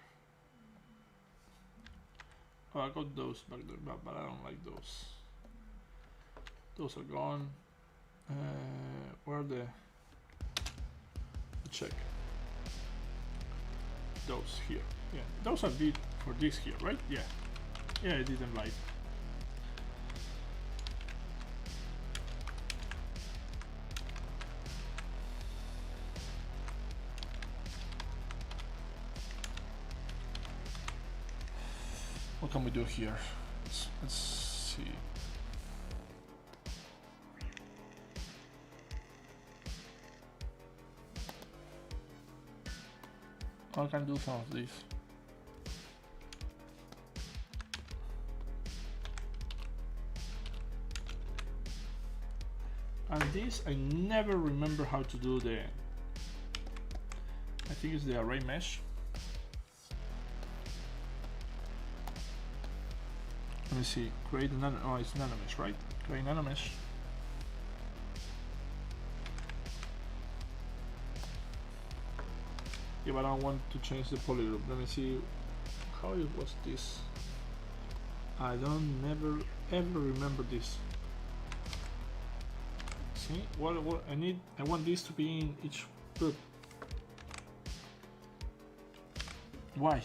Oh, I got those back there, but I don't like those. Those are gone. Where are the check? Those here. Yeah, those are good for this here, right? Yeah. Yeah, I did them right. What can we do here? Let's see. I can do some of these. And this, I never remember how to do the, I think it's the array mesh. Let me see, create a nano, oh, it's nano mesh, right? Create nano mesh. Yeah, but I don't want to change the polygroup. Let me see how it was this. I don't never ever remember this. See, what I want this to be in each group. Why?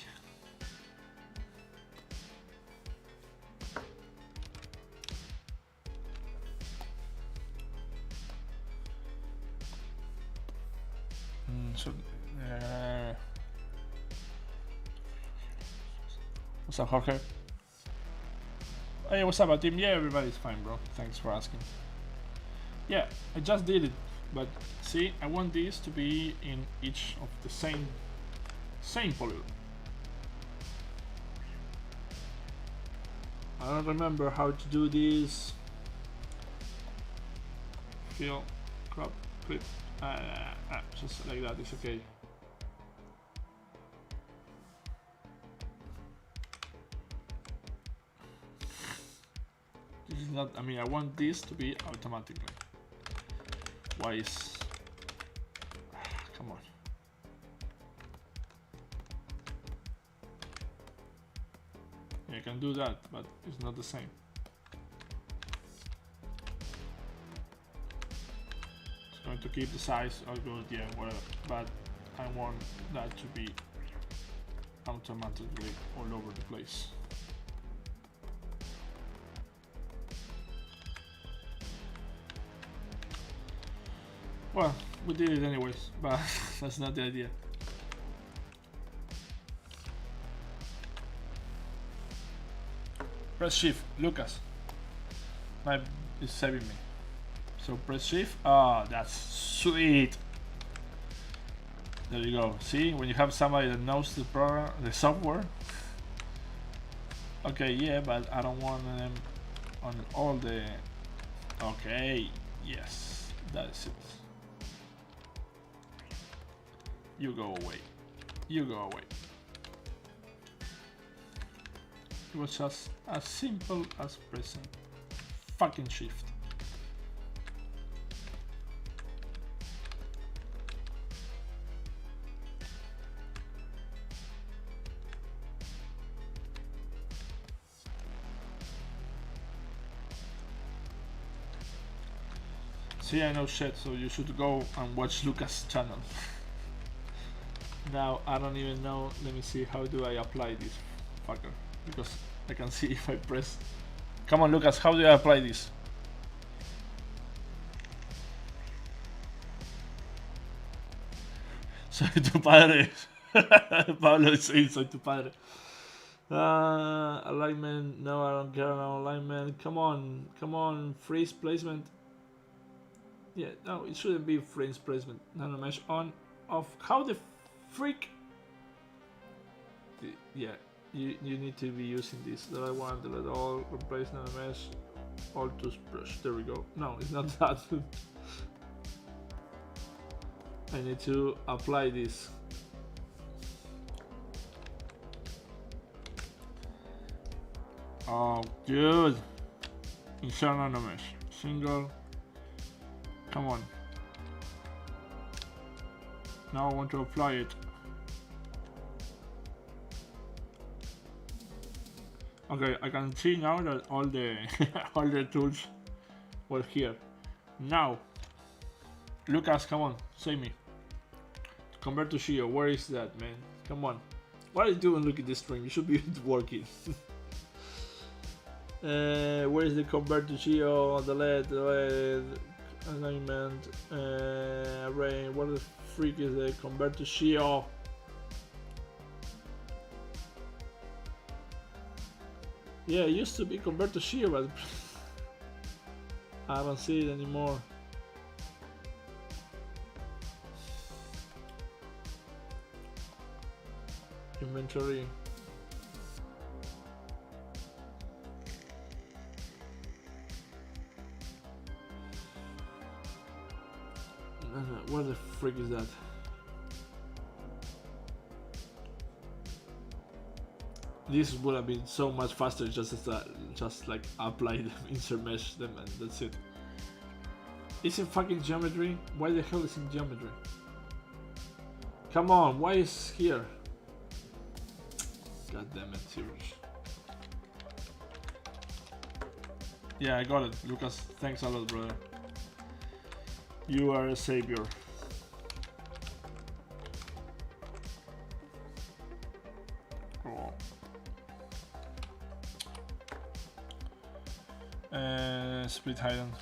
What's up, Jorge? Hey, what's up, team? Yeah, everybody's fine, bro. Thanks for asking. Yeah, I just did it, but see, I want this to be in each of the same polygon. I don't remember how to do this. Fill, crop, clip, just like that. It's okay. This is not. I mean, I want this to be automatically. Why is? Come on. Yeah, I can do that, but it's not the same. It's going to keep the size. I'll go, yeah, whatever. But I want that to be automatically all over the place. Well, we did it anyways, but that's not the idea. Press shift, Lucas. My is saving me. So press shift. Ah, that's sweet. There you go. See, when you have somebody that knows the program, the software. Okay, yeah, but I don't want them on all the. Okay, yes, that's it. You go away. You go away. It was just as simple as pressing fucking shift. See, I know shit, so you should go and watch Lucas' channel. Now I don't even know. Let me see, how do I apply this fucker? Because I can see if I press. Come on, Lucas, how do I apply this? Soy tu padre. Pablo is saying soy tu padre. Alignment, no, I don't care about alignment. Come on, freeze placement. Yeah, no, it shouldn't be freeze placement. Nano mesh on, off. How the freak? Yeah, you need to be using this. That I want to let all replace nano mesh, all to Zbrush. There we go. No, it's not that. I need to apply this. Oh, dude. Insert nano mesh. Single. Come on. Now I want to apply it. Okay, I can see now that all the all the tools were here. Now, Lucas, come on, save me. Convert to Shio, where is that, man? Come on. What are you doing? Look at this string. You should be working. Where is the convert to Shio? Delete, alignment, array. What the freak is the convert to Shio? Yeah, it used to be convert to Shio, but I don't see it anymore. Inventory. What the frick is that? This would have been so much faster just like apply them, insert mesh them, and that's it. It's in fucking geometry? Why the hell is in geometry? Come on, why is here? God damn it, Zbrush. Yeah, I got it, Lucas. Thanks a lot, brother. You are a savior. Cool. Split hidden.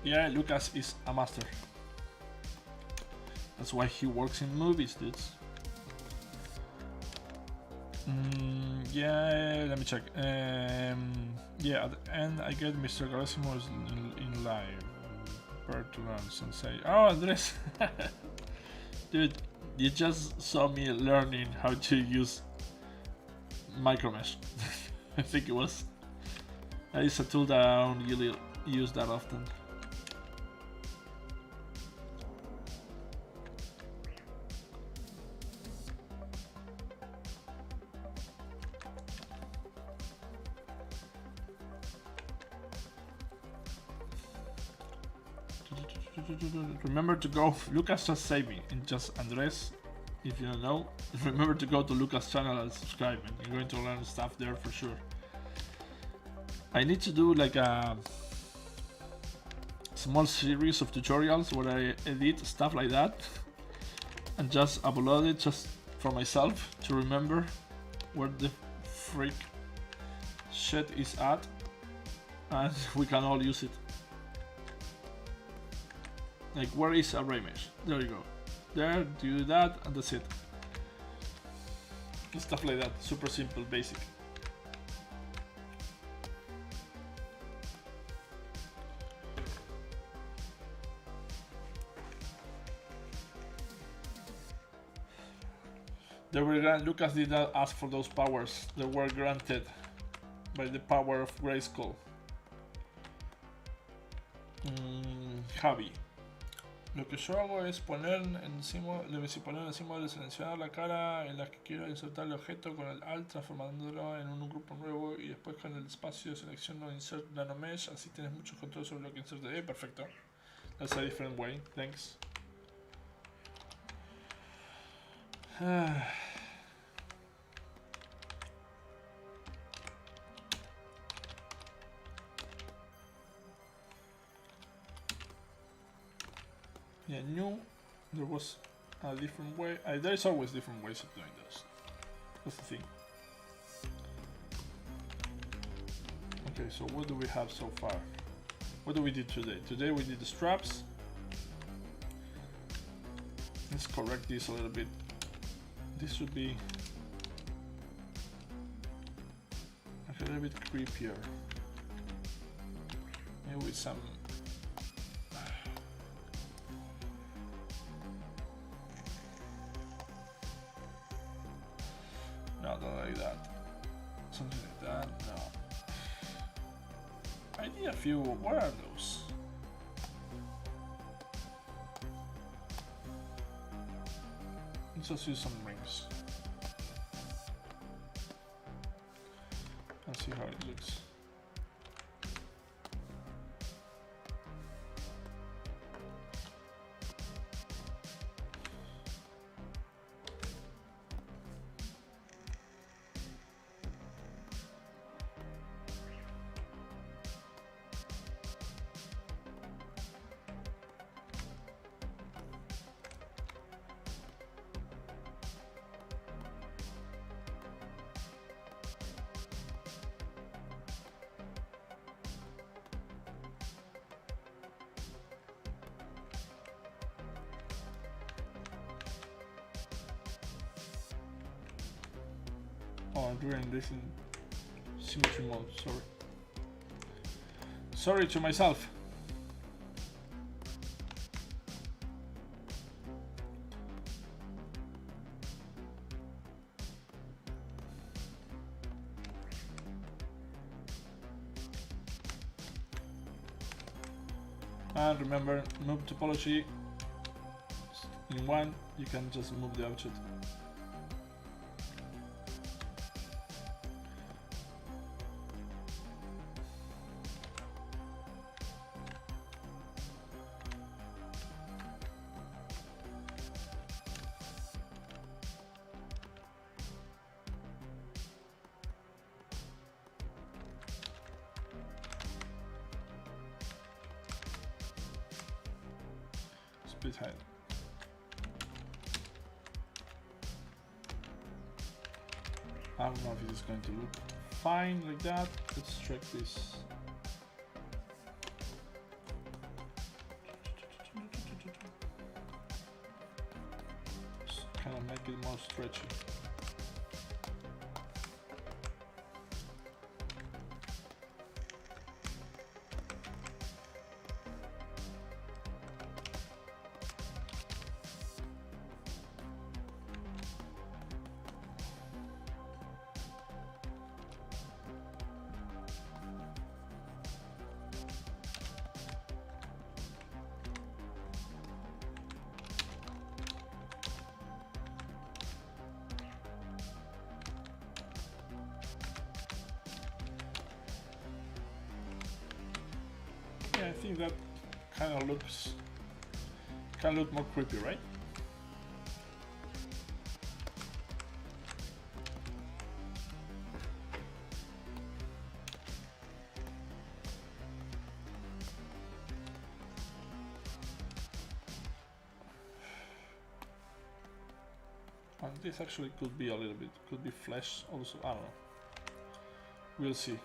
Yeah, Lucas is a master. That's why he works in movies, dudes. Yeah, let me check. Yeah, at the end I get Mr. Carlesimo is in live. Bird to run, sensei. Oh, Andres! Dude, you just saw me learning how to use micromesh. I think it was. That is a tool that I don't really use that often. Remember to go, Lucas just saved me, and just Andres, if you don't know, remember to go to Lucas' channel and subscribe, and you're going to learn stuff there for sure. I need to do like a small series of tutorials where I edit stuff like that and just upload it just for myself to remember where the freak shit is at, and we can all use it. Like, where is a ray mesh? There you go. There, do that, and that's it. Stuff like that. Super simple, basic. They were Lucas did not ask for those powers. They were granted by the power of Grayskull. Javi. Lo que yo hago es poner encima del seleccionador la cara en la que quiero insertar el objeto con el Alt, transformándolo en un grupo nuevo, y después con el espacio selecciono Insert Nanomesh, así tienes mucho control sobre lo que inserte. Perfecto. That's a different way, thanks. Yeah, knew there was a different way. There's always different ways of doing this. That's the thing. Okay, so what do we have so far? What do we do today? Today we did the straps. Let's correct this a little bit. This should be a little bit creepier. Maybe with some no, not like that. Something like that. No. I need a few. What are those? Let's just use some rings. Let's see how it looks. Oh, I'm doing this in symmetry mode, sorry. Sorry to myself. And remember, move topology in one, you can just move the object. Split height. I don't know if it is going to look fine like that. Let's check this. Just kind of make it more stretchy. Yeah, I think that kind of can look more creepy, right? And this actually could be a little bit, could be flesh also, I don't know. We'll see.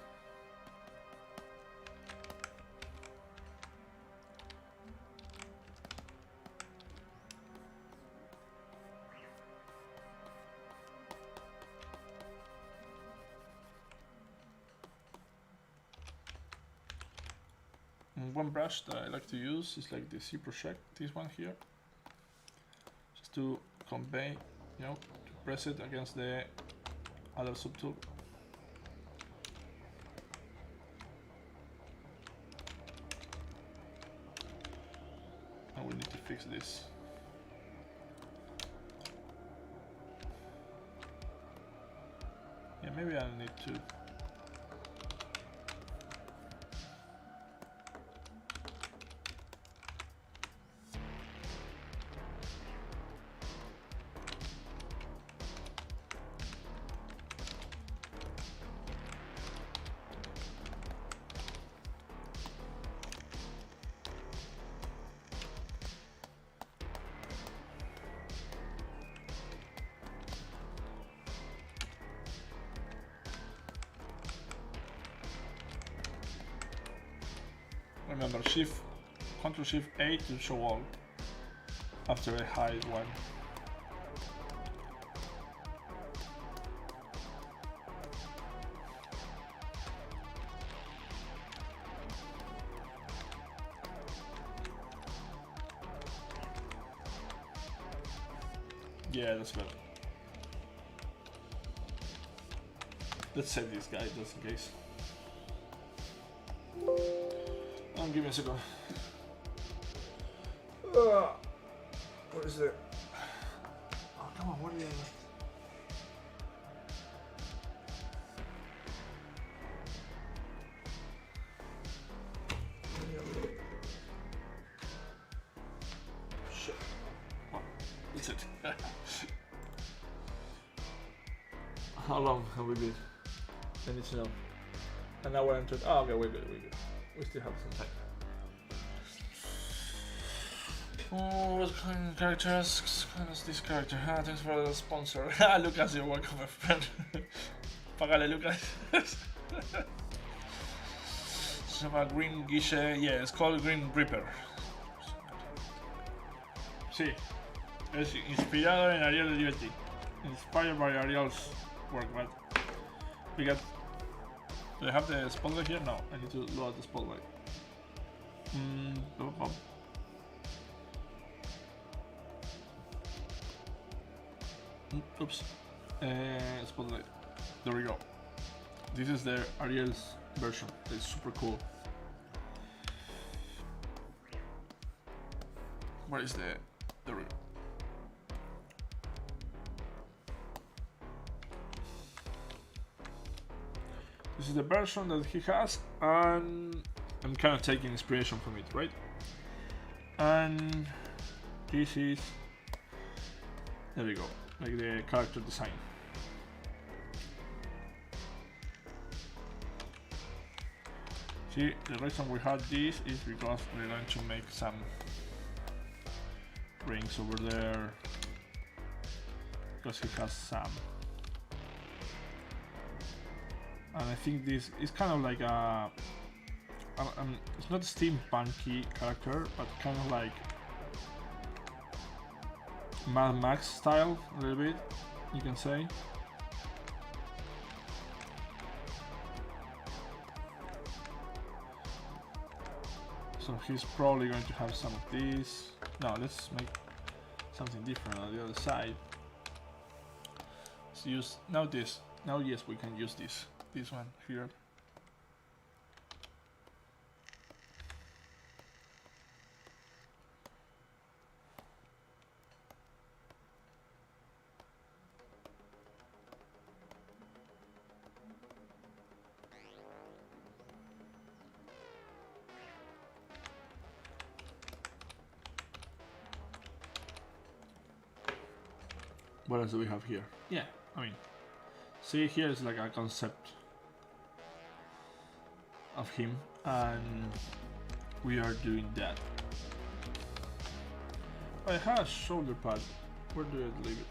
One brush that I like to use is like the Zbrush, this one here, just to convey, you know, to press it against the other subtool. And we need to fix this. Yeah, maybe I need to. Remember, Ctrl-Shift-A to show all after I hide one. Yeah, that's better. Let's save this guy just in case. Give me a second. What is it? Oh, come on, what are you? Shit. What? That's it. How long have we been? I need to know. An hour and 20. Oh, okay, we're good, we're good. We still have some time. Oh, what kind of characters? What is this character? Ah, thanks for the sponsor. Ah, Lucas, you're welcome, my friend. Pagale, Lucas. So a green guiche, yeah, it's called Green Reaper. Sí, es inspirado en Ariel de Liberty. Inspired by Ariel's work, but we got. Do I have the spotlight here? No, I need to load the spotlight. Oops. Spotlight. There we go. This is the Ariel's version. It's super cool. Where is the root? This is the version that he has, and I'm kind of taking inspiration from it, right? And this is, there we go, like the character design. See, the reason we had this is because we're going to make some rings over there, because he has some. And I think this is kind of like a, it's not a steampunky character, but kind of like Mad Max style, a little bit, you can say. So he's probably going to have some of these. No, let's make something different on the other side. Let's use now this. Now yes, we can use this one here. What else do we have here? Yeah, I mean, see, here is like a concept of him, and we are doing that. I have a shoulder pad. Where do I leave it?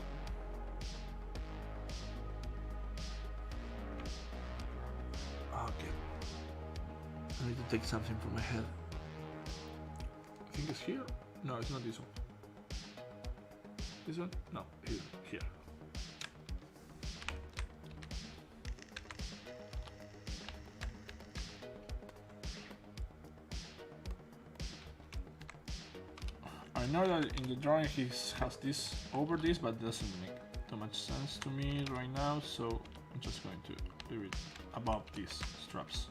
Okay. I need to take something from my head. I think it's here. No, it's not this one. This one? No, here. I know that in the drawing he has this over this, but it doesn't make too much sense to me right now, so I'm just going to leave it above these straps.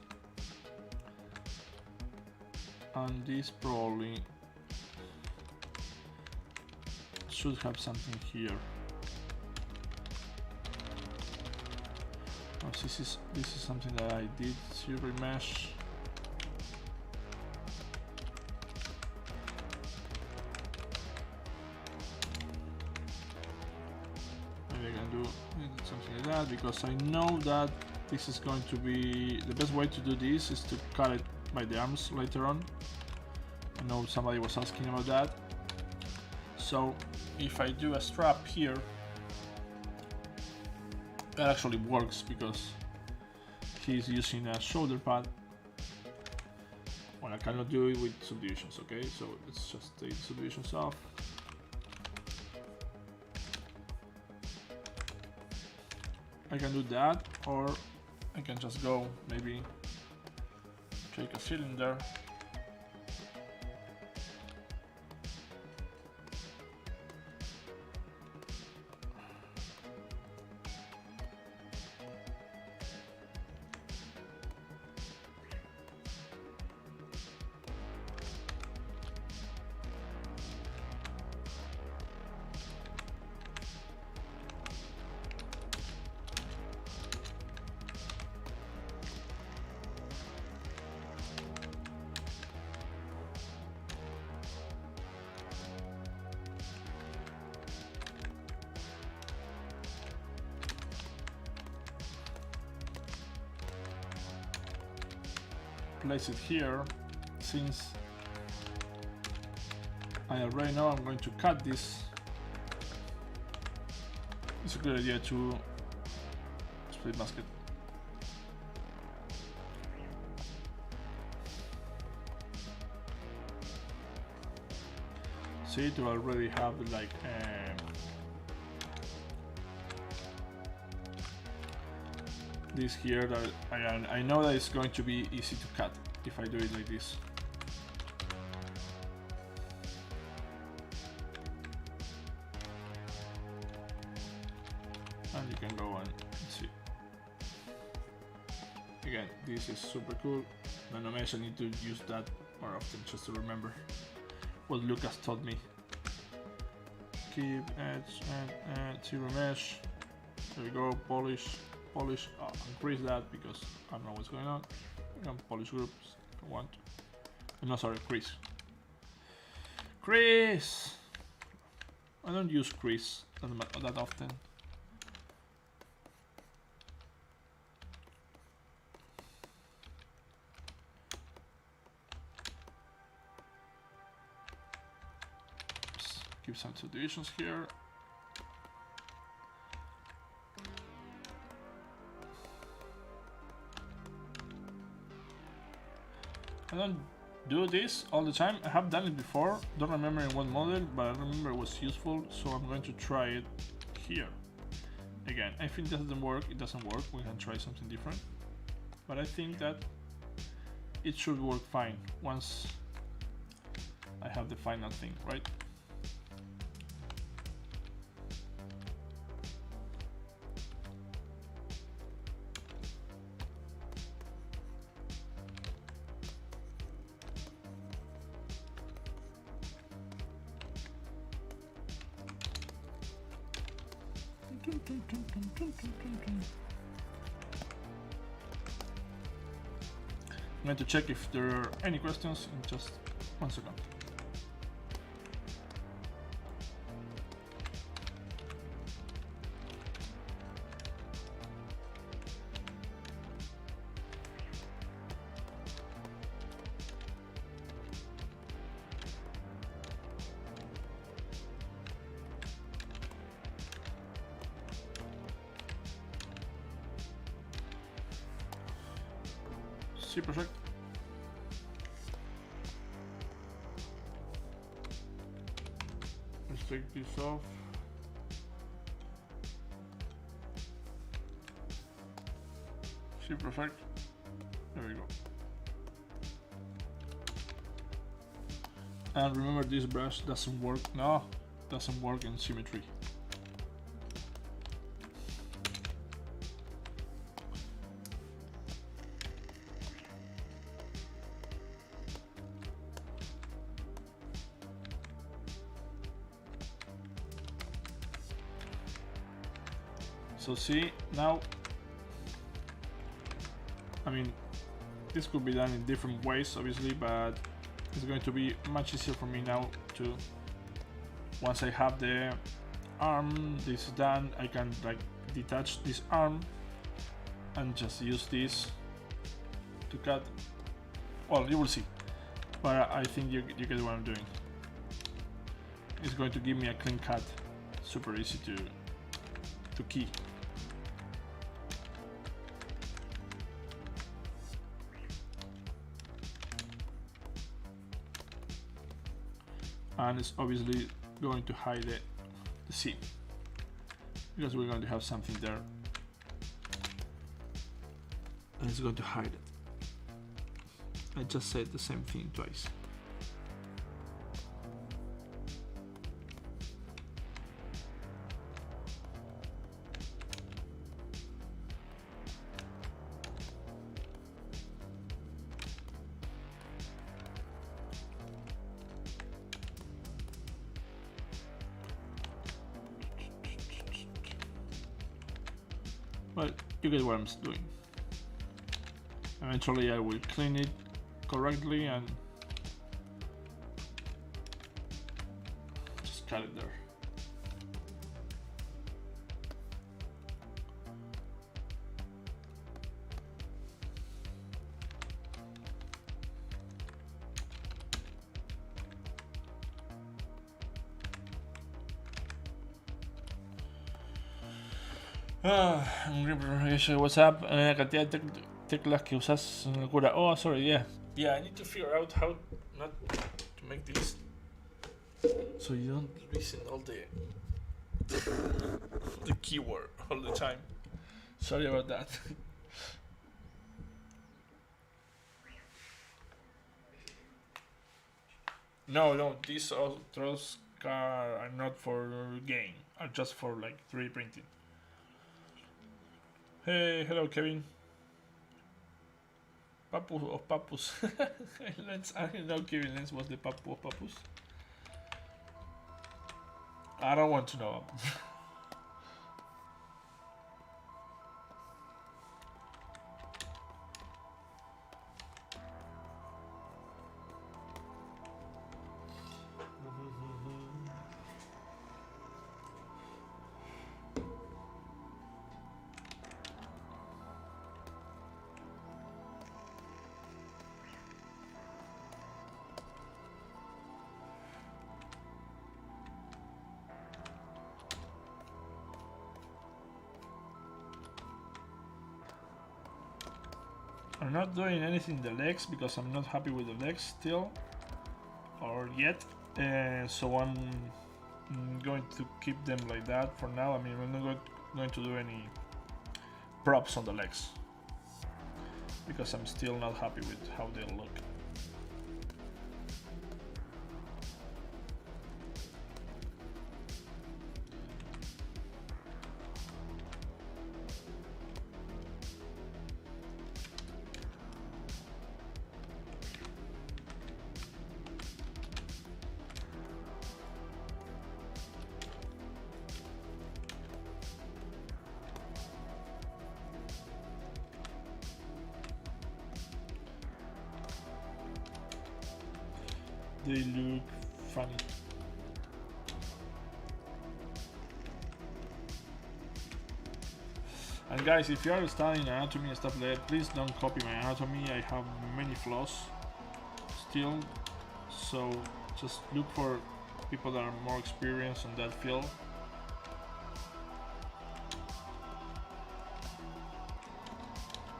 And this probably should have something here. Oh, this is something that I did. Silver mesh. Maybe I can do something like that, because I know that this is going to be the best way to do this is to cut it by the arms later on. I know somebody was asking about that. So if I do a strap here, that actually works because he's using a shoulder pad. Well, I cannot do it with subdivisions, okay? So let's just take the subdivisions off. I can do that, or I can just go, maybe take a cylinder. Place it here. Since I already know I'm going to cut this, it's a good idea to split basket. See, to already have like this here that I know that it's going to be easy to cut if I do it like this. And you can go and see. Again, this is super cool. Nanomesh, I need to use that more often just to remember what Lucas taught me skip, edge, and zero mesh. There we go, polish, increase that because I don't know what's going on. We can polish groups if I want. No, sorry, crease. I don't use crease that often. Give some subdivisions here. I don't do this all the time. I have done it before. Don't remember in what model, but I remember it was useful, so I'm going to try it here. Again, if it doesn't work, it doesn't work. We can try something different. But I think that it should work fine once I have the final thing, right? I'm going to check if there are any questions in just 1 second. See, perfect. Let's take this off. See, perfect. There we go. And remember, this brush doesn't work. No, doesn't work in symmetry. So see, now, I mean, this could be done in different ways, obviously, but it's going to be much easier for me now to, once I have the arm, this done, I can like detach this arm and just use this to cut. Well, you will see, but I think you get what I'm doing. It's going to give me a clean cut, super easy to key. And it's obviously going to hide the seam because we're going to have something there and it's going to hide it. I just said the same thing twice. But you get what I'm doing. Eventually I will clean it correctly and just cut it there. What's up? Cantidad de teclas que usas en locura. Oh, sorry, yeah. Yeah, I need to figure out how not to make this so you don't listen all the keyword all the time. Sorry about that. No, these outros are not for game, are just for like 3D printing. Hey, hello Kevin. Papu of Papus. Lens, I didn't know Kevin Lens was the Papu of Papus. I don't want to know. I'm not doing anything in the legs because I'm not happy with the legs still, or yet, so I'm going to keep them like that for now. I mean, we're not going to do any props on the legs because I'm still not happy with how they look. They look funny. And guys, if you are studying anatomy and stuff like that, please don't copy my anatomy. I have many flaws still, so just look for people that are more experienced in that field.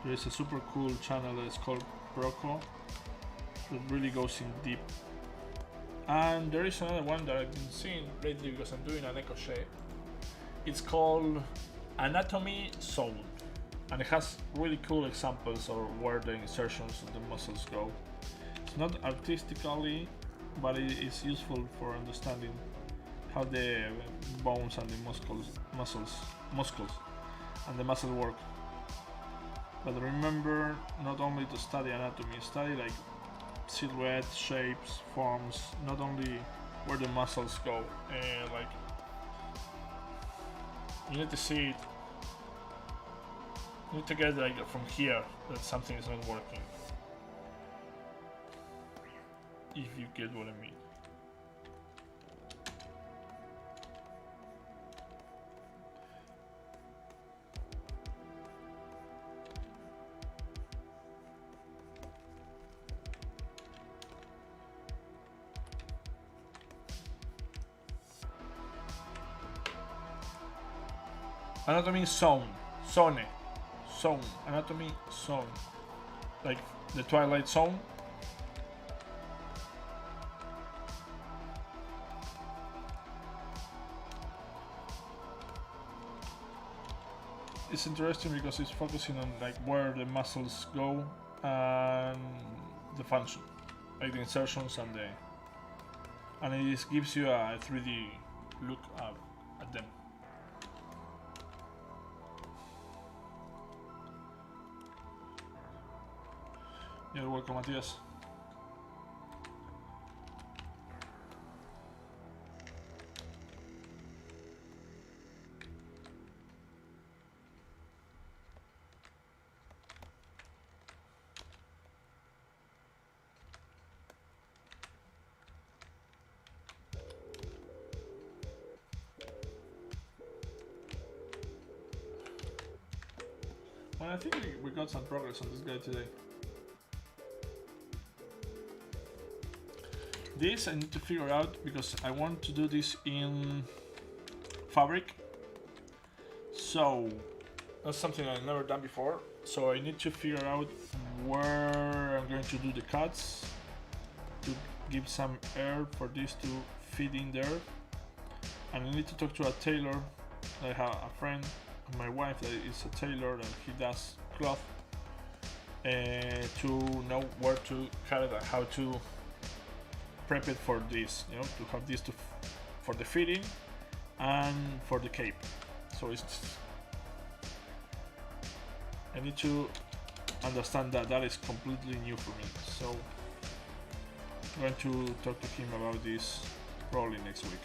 There's a super cool channel that is called Franco that really goes in deep. And there is another one that I've been seeing lately because I'm doing an crochet. It's called Anatomy Zone, and it has really cool examples of where the insertions of the muscles go. It's not artistically, but it is useful for understanding how the bones and the muscles and the muscle work. But remember, not only to study anatomy, study like silhouette, shapes, forms, not only where the muscles go. Like, you need to see it. You need to get like from here that something is not working. If you get what I mean. Anatomy zone, anatomy zone, like the Twilight Zone. It's interesting because it's focusing on like where the muscles go and the function, like the insertions and it gives you a 3D look at them. You're welcome, Matthias. Well, I think we got some progress on this guy today. This I need to figure out because I want to do this in fabric. So that's something I've never done before. So I need to figure out where I'm going to do the cuts to give some air for this to fit in there. And I need to talk to a tailor. I have a friend of my wife that is a tailor and he does cloth to know where to cut it and how to prep it for this, you know, to have this for the fitting and for the cape. So I need to understand that is completely new for me. So I'm going to talk to him about this probably next week.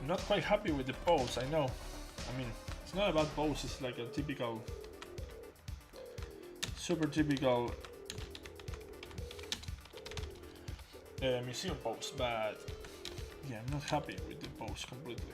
I'm not quite happy with the pose, I know. I mean, it's not a bad pose, it's like a typical, super typical museum pose, but yeah, I'm not happy with the pose completely.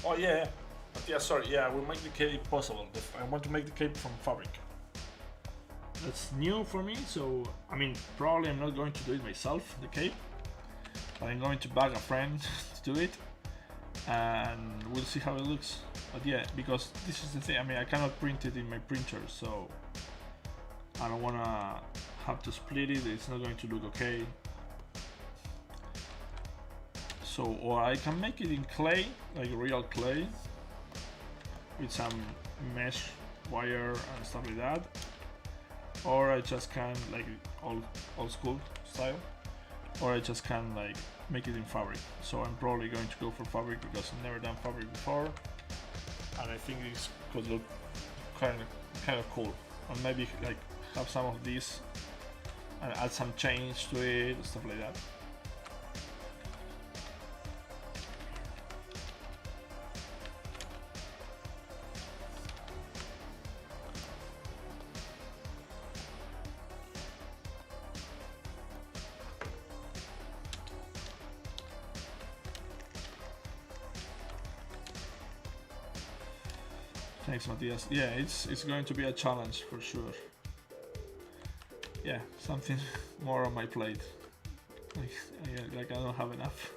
Oh yeah, yeah. Sorry, yeah. We'll make the cape possible. I want to make the cape from fabric. That's new for me. So I mean, probably I'm not going to do it myself, the cape, but I'm going to bag a friend to do it, and we'll see how it looks. But yeah, because this is the thing. I mean, I cannot print it in my printer, so I don't wanna have to split it. It's not going to look okay. So, or I can make it in clay, like real clay, with some mesh wire and stuff like that. Or I just can, like old school style, or I just can like make it in fabric. So I'm probably going to go for fabric because I've never done fabric before, and I think this could look kind of cool. And maybe like have some of these and add some change to it, stuff like that. Thanks, Matthias. Yeah, it's going to be a challenge for sure. Yeah, something more on my plate. Like I don't have enough.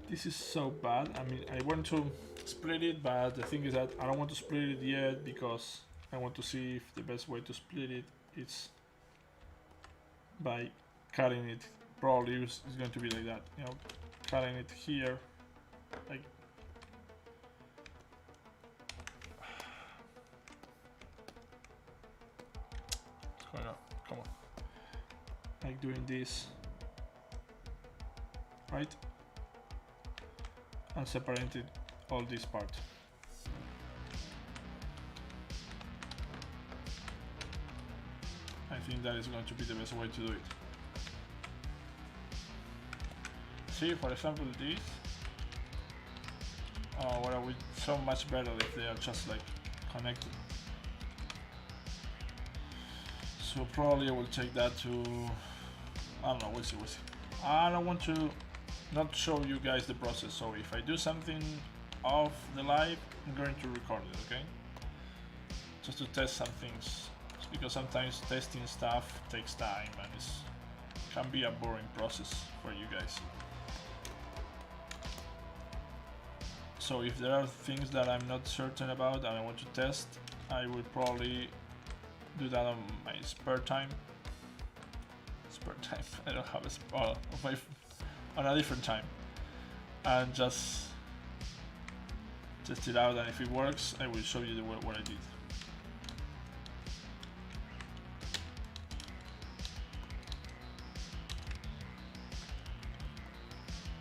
This is so bad. I mean, I want to split it, but the thing is that I don't want to split it yet because I want to see if the best way to split it is by cutting it. Probably it's going to be like that, you know, cutting it here, like what's going on? Come on, like doing this, right, and separating all this part. I think that is going to be the best way to do it. See, for example, this well, would so much better if they are just like connected. So probably I will take that to, I don't know, we'll see. I don't want to not show you guys the process, so if I do something off the live, I'm going to record it, okay? Just to test some things, because sometimes testing stuff takes time and it can be a boring process for you guys. So if there are things that I'm not certain about and I want to test, I will probably do that on my spare time. I don't have a spare, on a different time, and just test it out, and if it works I will show you what I did.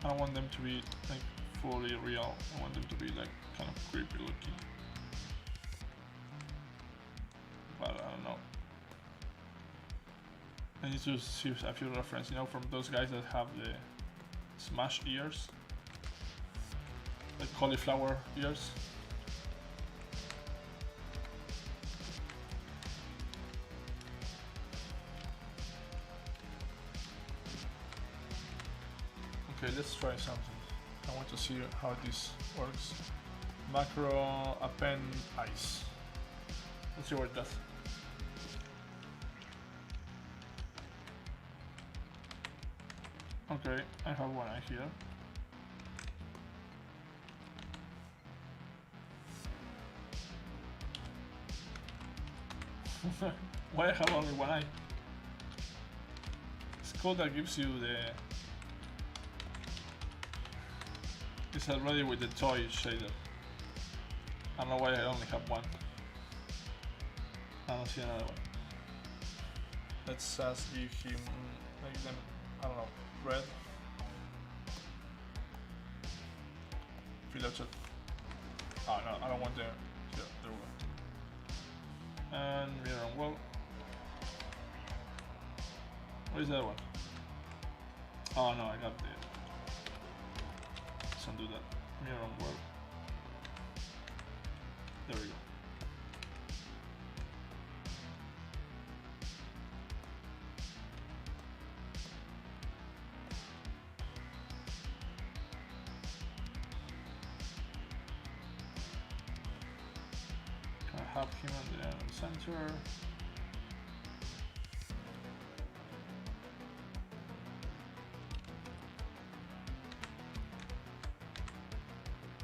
I don't want them to be like fully real, I want them to be like kind of creepy looking, but I don't know. I need to see a few references, you know, from those guys that have the smash ears, like cauliflower ears. Okay, let's try something. I want to see how this works. Macro append ice. Let's see what it does. Okay, I have one eye here. Why I have only one eye? It's code that gives you the... It's already with the toy shader. I don't know why I only have one. I don't see another one. Let's just give him, make them, I don't know, red. Fill out chat. Oh no, I don't want the, yeah, there we go. And mirror on wall. Where is that one? Oh no, I got the, let's undo that. Mirror on wall. There we go. Have him on the center.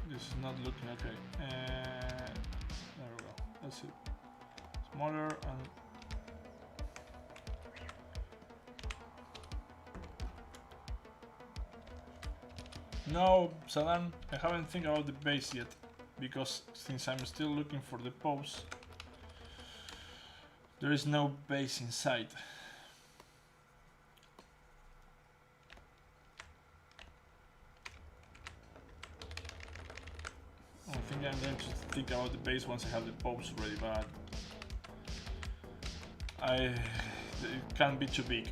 This is not looking okay. And there we go. That's it. Smaller and no, Salam, I haven't think about the base yet. Because since I'm still looking for the pose, there is no base inside. I think I'm going to think about the base once I have the pose ready, but it can't be too big.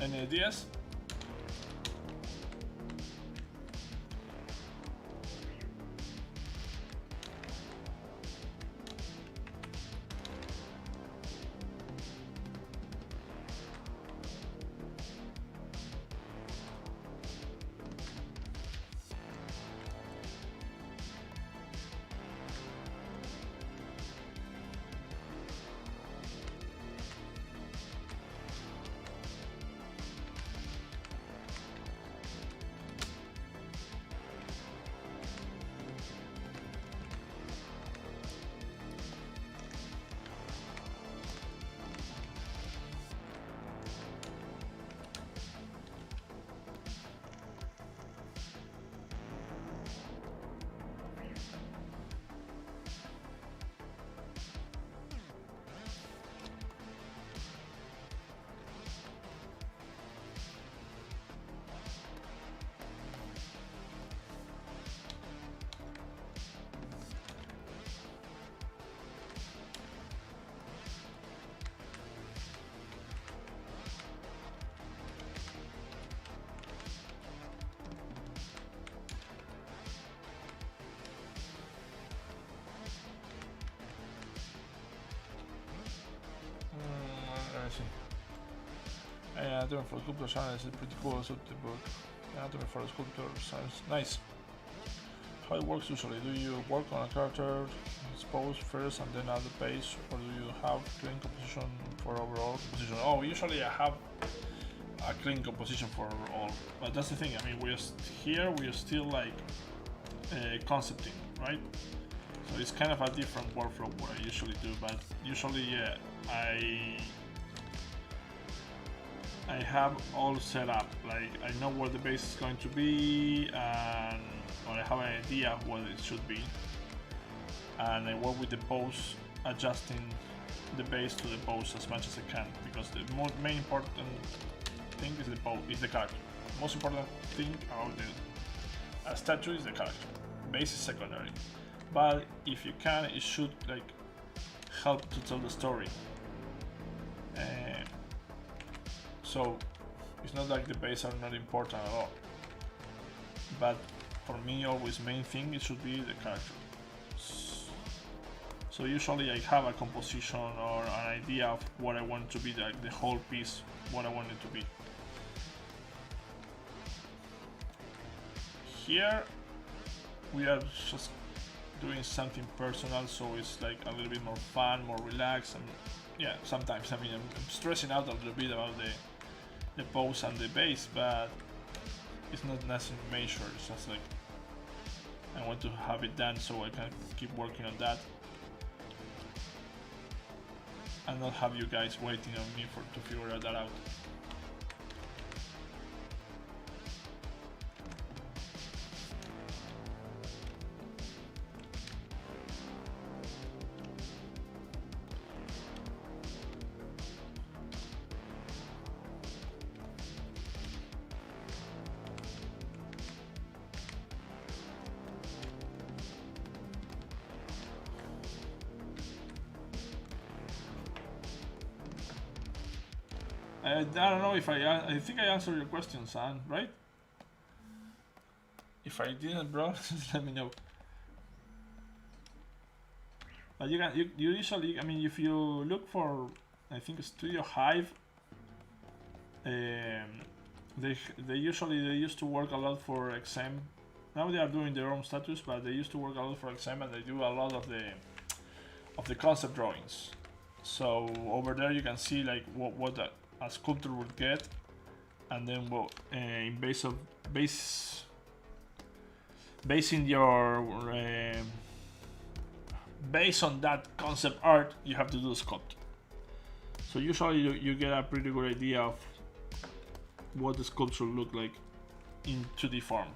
Any ideas? Anatomy for sculptor sounds is pretty cool. So the book Anatomy for the sculptor sounds nice. How it works usually? Do you work on a character, pose first and then add the base, or do you have clean composition for overall composition? Oh, usually I have a clean composition for overall, but that's the thing. I mean, we're still like concepting, right? So it's kind of a different workflow what I usually do, but usually, yeah, I have all set up. Like I know where the base is going to be, and or I have an idea what it should be, and I work with the pose, adjusting the base to the pose as much as I can, because the main important thing is the pose, is the character. Most important thing about the statue is the character. Base is secondary, but if you can, it should like help to tell the story. So it's not like the base are not important at all, but for me always main thing it should be the character. So usually I have a composition or an idea of what I want to be, like the whole piece, what I want it to be. Here we are just doing something personal, so it's like a little bit more fun, more relaxed, and yeah, sometimes I mean I'm stressing out a little bit about the pose and the base, but it's not necessarily major. It's just like I want to have it done so I can keep working on that and not have you guys waiting on me to figure that out. I don't know if I think I answered your question, son, right? If I didn't, bro, just let me know. But you usually, I mean, if you look for, I think Studio Hive, they used to work a lot for XM. Now they are doing their own status, but they used to work a lot for XM, and they do a lot of the concept drawings. So over there you can see like what a sculptor would get, and then in basing your based on that concept art, you have to do a sculpt. So usually you get a pretty good idea of what the sculpture look like in 2D form,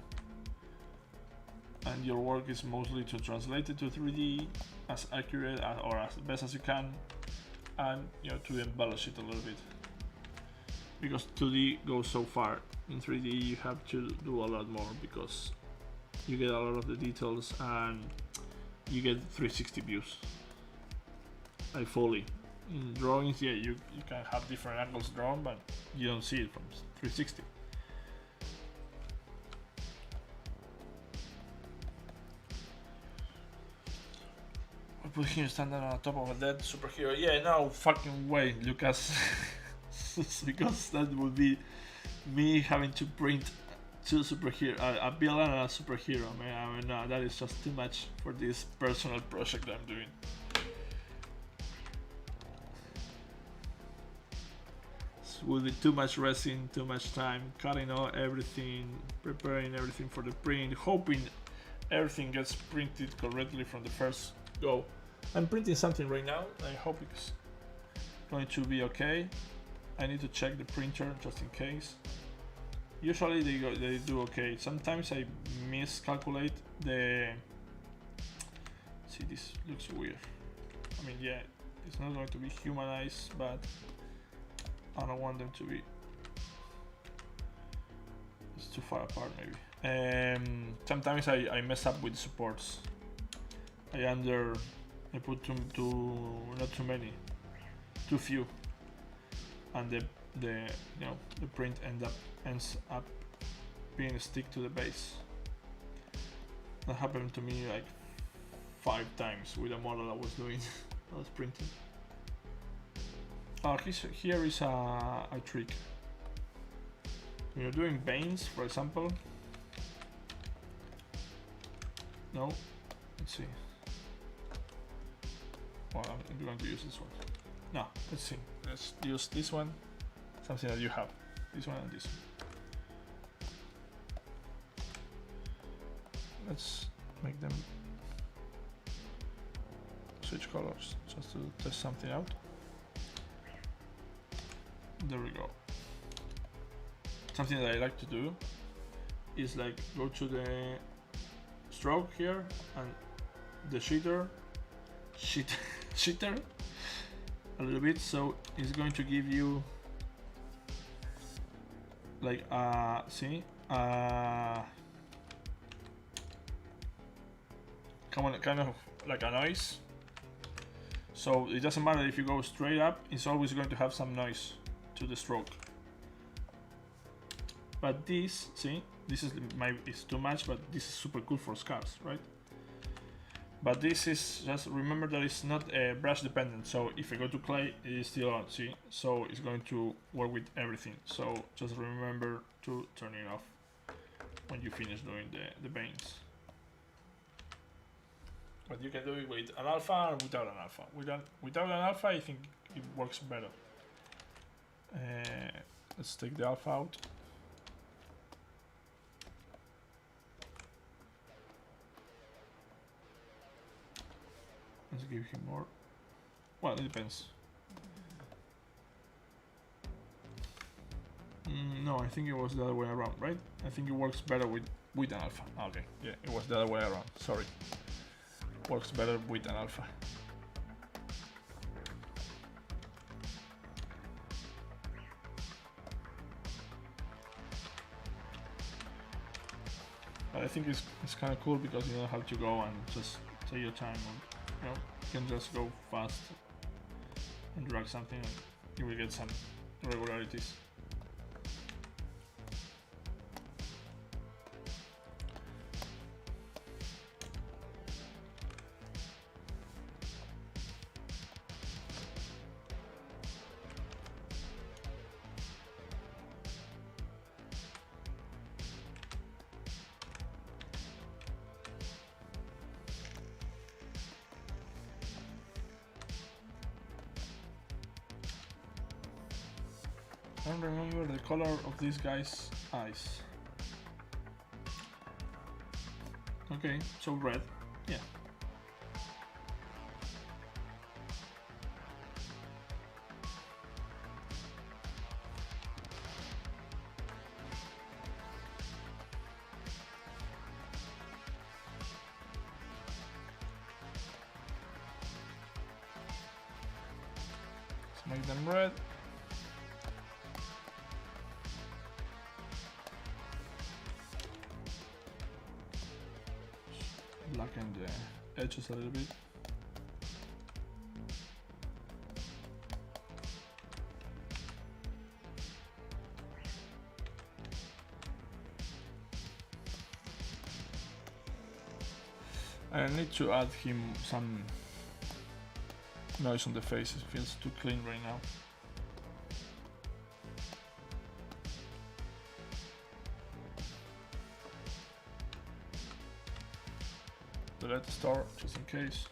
and your work is mostly to translate it to 3D as accurate or as best as you can, and to embellish it a little bit, because 2D goes so far. In 3D you have to do a lot more because you get a lot of the details and you get 360 views. Like fully. In drawings, yeah, you can have different angles drawn, but you don't see it from 360. I put him standing on top of a dead superhero. Yeah, no fucking way, Lucas. Because that would be me having to print two superhero, a villain and a superhero. I mean, no, that is just too much for this personal project that I'm doing. It will be too much resin, too much time, cutting out everything, preparing everything for the print, hoping everything gets printed correctly from the first go. I'm printing something right now. I hope it's going to be okay. I need to check the printer just in case. Usually they do okay. Sometimes I miscalculate the. See, this looks weird. I mean, yeah, it's not going to be humanized, but I don't want them to be. It's too far apart, maybe. Sometimes I mess up with supports. I put not too many, too few, and the print ends up being stick to the base. That happened to me like 5 times with a model I was doing. I was printing. Here is a trick. When you're doing veins, for example. No, let's see. Well, I'm going to use this one. No, let's see. Let's use this one. Something that you have. This one and this one. Let's make them switch colors just to test something out. There we go. Something that I like to do is like go to the stroke here and the shitter a little bit, so it's going to give you like kind of like a noise. So it doesn't matter if you go straight up, it's always going to have some noise to the stroke. But this, see, this is it's too much, but this is super cool for scars, right? But this is just remember that it's not brush dependent. So if I go to clay, it is still on. See, so it's going to work with everything. So just remember to turn it off when you finish doing the veins. But you can do it with an alpha or without an alpha. Without an alpha, I think it works better. Let's take the alpha out. Let's give him more. Well, it depends. No, I think it was the other way around, right? I think it works better with an alpha. Okay, yeah, it was the other way around. Sorry. Works better with an alpha. But I think it's kind of cool because you don't have to go and just take your time. You know, you can just go fast and drag something and you will get some irregularities. I don't remember the color of this guy's eyes. Okay, so red, yeah. Let's make them red. Blacken the edges a little bit. I need to add him some noise on the face, it feels too clean right now. Delete the store just in case.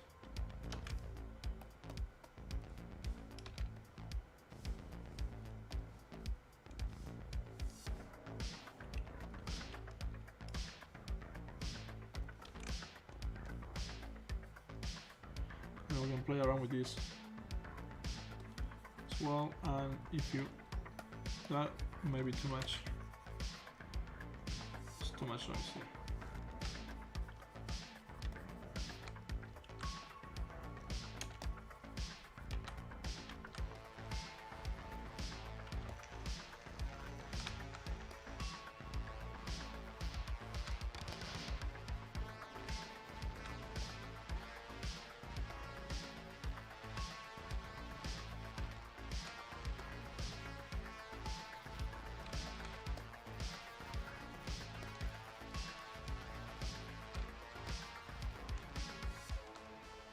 Now we can play around with this as well, and if you that may be too much. It's too much noise here.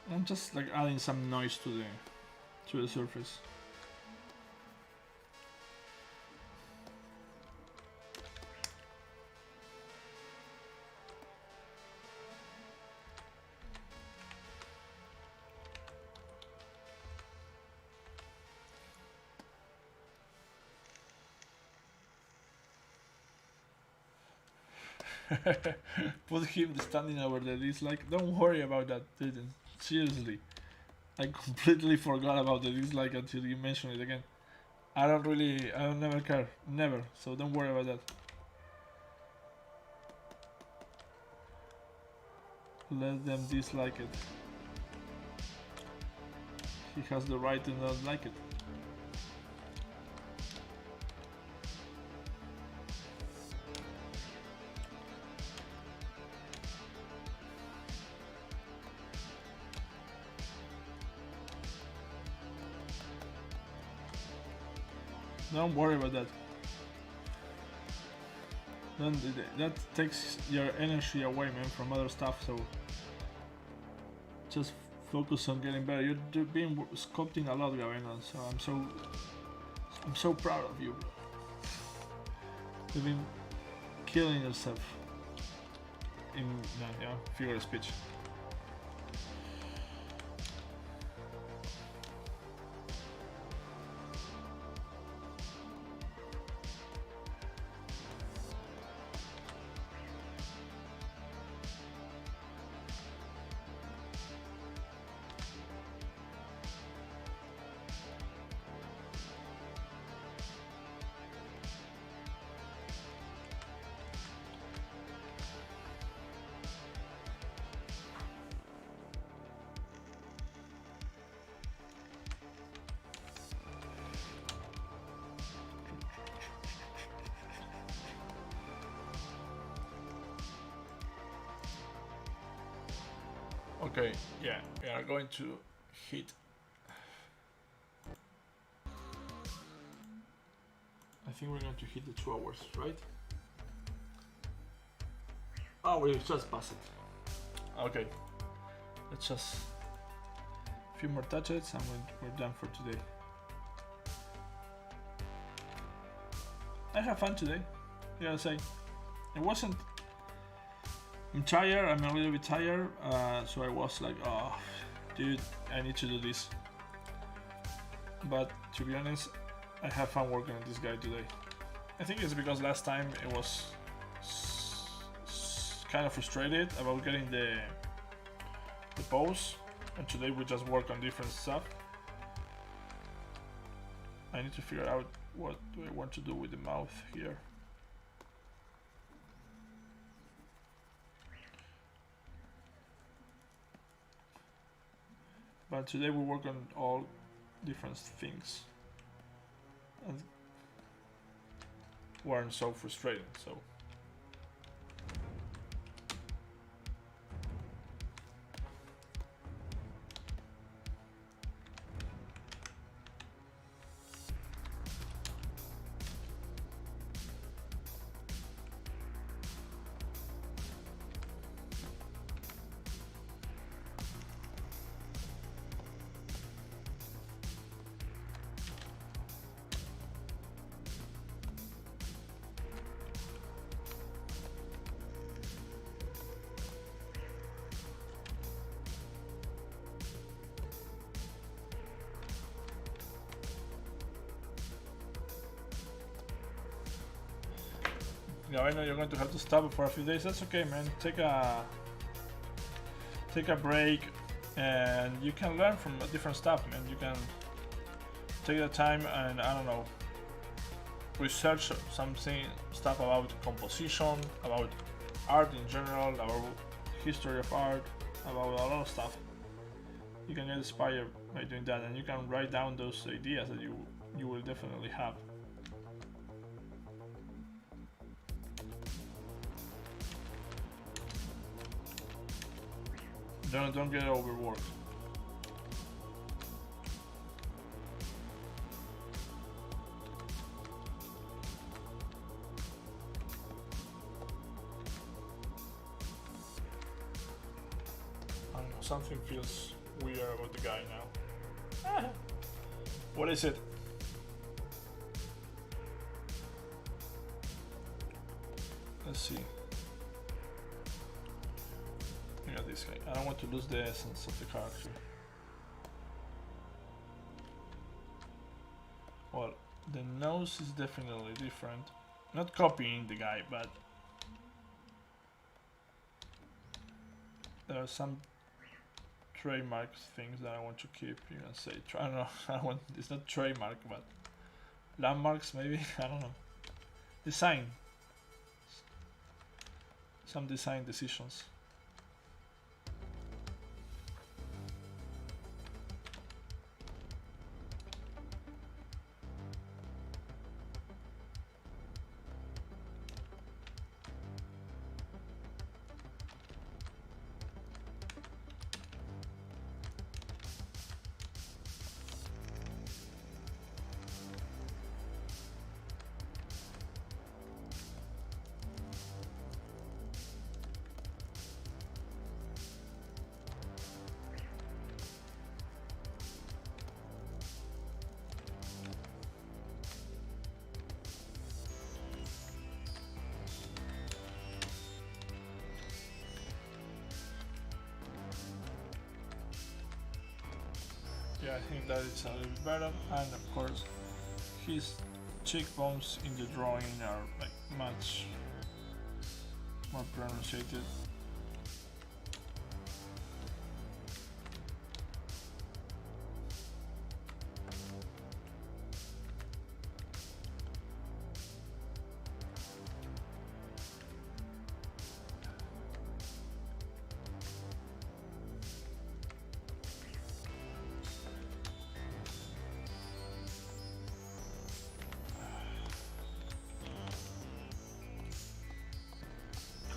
I'm just like adding some noise to the surface. Put him standing over there. He's like, don't worry about that, didn't. Seriously, I completely forgot about the dislike until you mentioned it again. I don't never care, never, so don't worry about that. Let them dislike it. He has the right to not like it. Don't worry about that. That takes your energy away, man, from other stuff, so just focus on getting better. You're been sculpting a lot, Gavino, so I'm so proud of you. You've been killing yourself in figure of speech. Okay, yeah, we are going to hit. I think we're going to hit the 2 hours, right? Oh, we just passed it. Okay, let's just a few more touches and we're done for today. I had fun today, I gotta say. It wasn't. I'm tired, I'm a little bit tired, so I was like, oh, dude, I need to do this. But to be honest, I have fun working on this guy today. I think it's because last time it was kind of frustrated about getting the pose, and today we just work on different stuff. I need to figure out what do I want to do with the mouth here. But today we work on all different things and weren't so frustrating, so yeah, I know you're going to have to stop for a few days. That's okay, man. Take a break, and you can learn from different stuff, man. You can take the time and I don't know, research stuff about composition, about art in general, about history of art, about a lot of stuff. You can get inspired by doing that, and you can write down those ideas that you will definitely have. Don't get overworked. I don't know, something feels weird about the guy now. What is it? Let's see. Look at this guy. I don't want to lose the essence of the character. Well, the nose is definitely different. Not copying the guy, but there are some trademark things that I want to keep. You can say, I don't know. It's not trademark, but landmarks maybe. I don't know. Design. Some design decisions. Yeah, I think that it's a little bit better, and of course his cheekbones in the drawing are like much more pronunciated.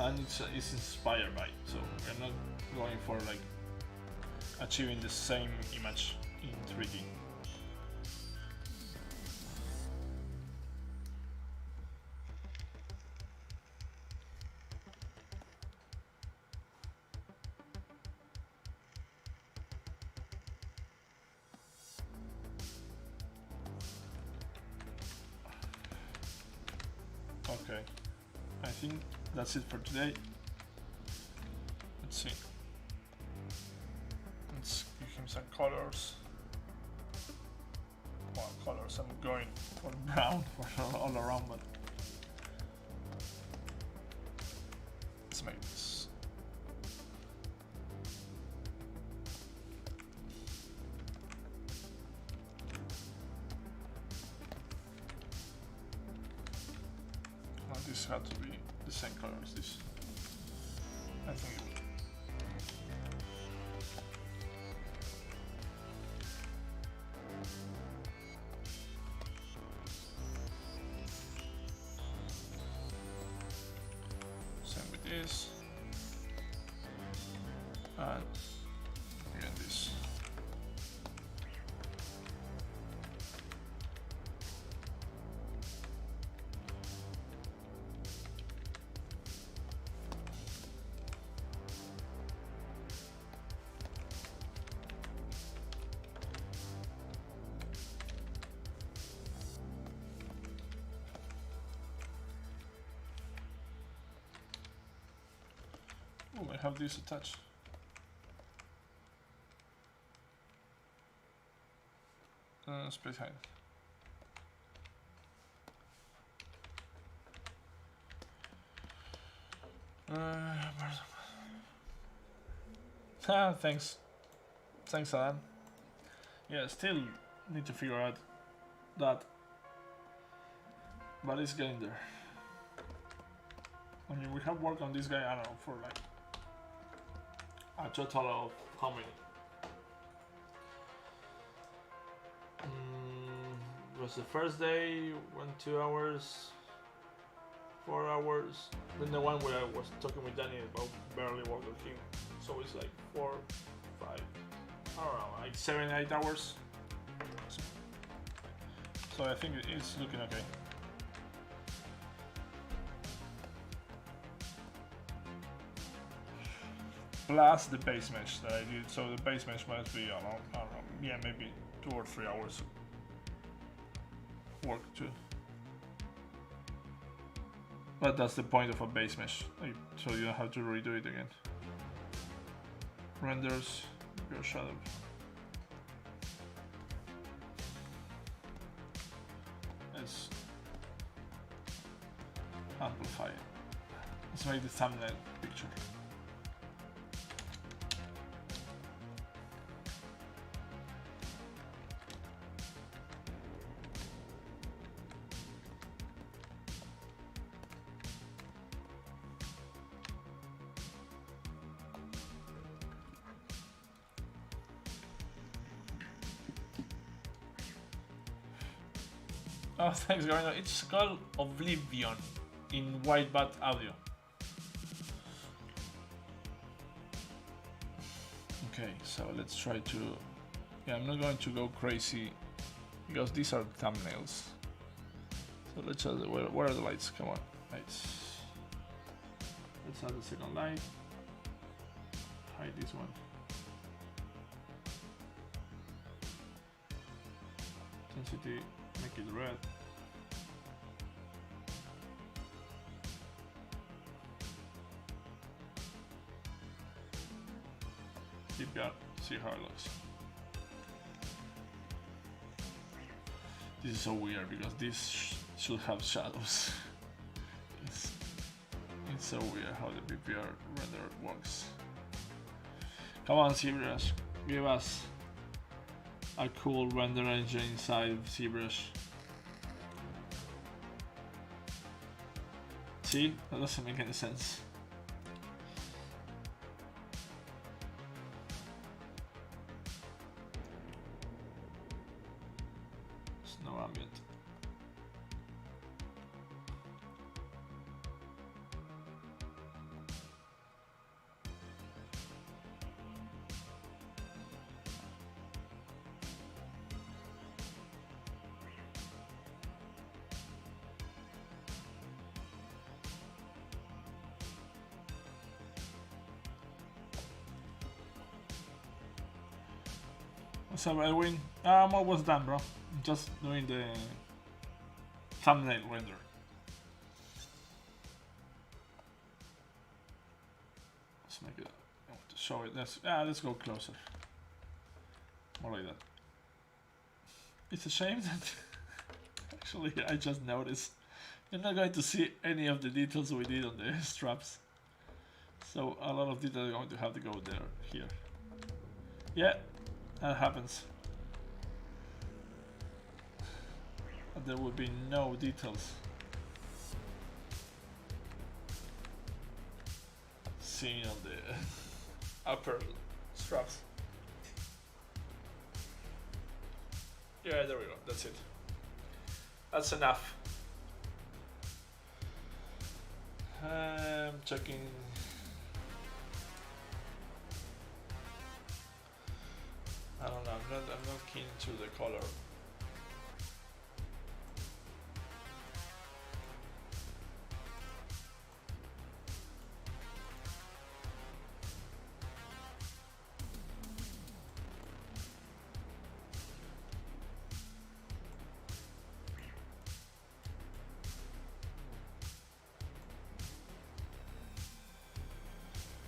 And it's inspired by it, so we're not going for like achieving the same image in 3D. Okay, I think that's it for today. Let's see. Let's give him some colors. Well, colors, I'm going for brown for all around, but let's make this. Now this had to be the same color as this. I think it will. Same with this. And again this. Oh, I have this attached. Space height. Thanks. Thanks, Alan. Yeah, still need to figure out that, but it's getting there. I mean, we have worked on this guy, I don't know, for like a total of how many? It was the first day, 2 hours, 4 hours. Then the one where I was talking with Danny about barely work with him. So it's like 4, 5, I don't know, like 7, 8 hours. So I think it's looking okay. Plus the base mesh that I did. So the base mesh must be, I don't know, yeah, maybe 2 or 3 hours work too. But that's the point of a base mesh, like, so you don't have to redo it again. Renders your shadow. Let's amplify it. Let's make the thumbnail picture. Oh, thanks, Garno. It's called Oblivion in White Bat Audio. Okay, so let's try to... Yeah, I'm not going to go crazy because these are thumbnails. So let's add where are the lights? Come on, lights. Let's add the second light. Hide this one. Intensity, make it red. DPR, see how it looks. This is so weird because this should have shadows. It's so weird how the PPR render works. Come on, Zbrush, give us a cool render engine inside Zbrush. See, that doesn't make any sense. There's no ambient. What's up, Edwin? I'm almost done, bro. I'm just doing the thumbnail render. Let's make it. I want to show it. Let's go closer. More like that. It's a shame that actually I just noticed you're not going to see any of the details we did on the straps. So a lot of details are going to have to go there, here. Yeah. That happens. And there will be no details seen on the upper straps. Yeah, there we go. That's it. That's enough. I'm checking. I don't know, I'm not keen to the color.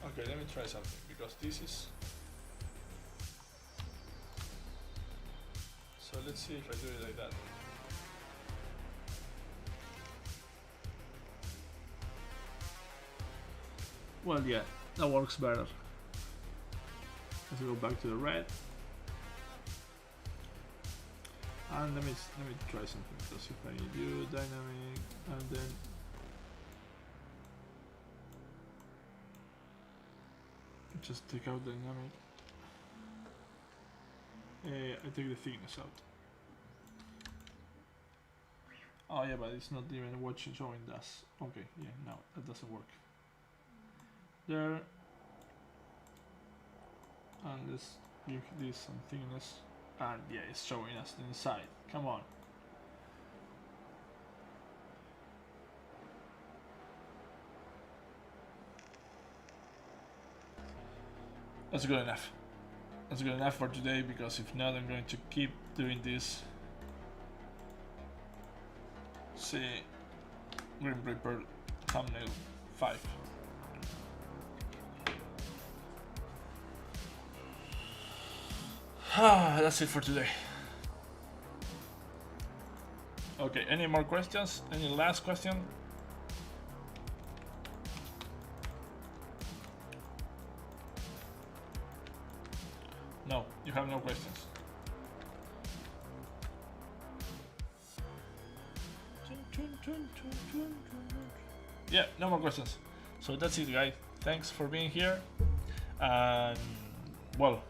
Okay, let me try something, because this is... So let's see if I do it like that. Well, yeah, that works better. Let's go back to the red. And let me try something. Because if I do dynamic and then just take out dynamic. I take the thickness out. Oh yeah, but it's not even showing this. Okay, yeah, no, that doesn't work. There. And let's give this some thickness. And yeah, it's showing us the inside. Come on. That's good enough. That's good enough for today, because if not, I'm going to keep doing this. See, Grim Reaper thumbnail 5. That's it for today. Okay, any more questions? Any last question? No, you have no questions. Yeah, no more questions. So that's it, guys. Thanks for being here. And well,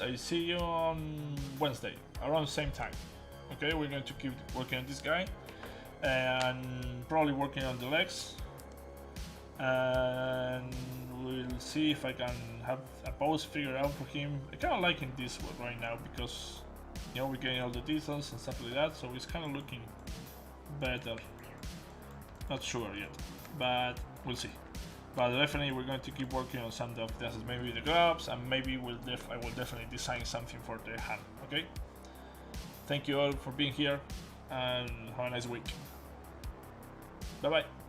I see you on Wednesday around the same time. Okay, we're going to keep working on this guy and probably working on the legs. And we'll see if I can have a pose figured out for him. I kind of liking this one right now because, you know, we're getting all the details and stuff like that, so it's kind of looking better. Not sure yet, but we'll see. But definitely we're going to keep working on some of this, maybe the gloves, and maybe I will definitely design something for the hand. Okay. Thank you all for being here, and have a nice week. Bye bye.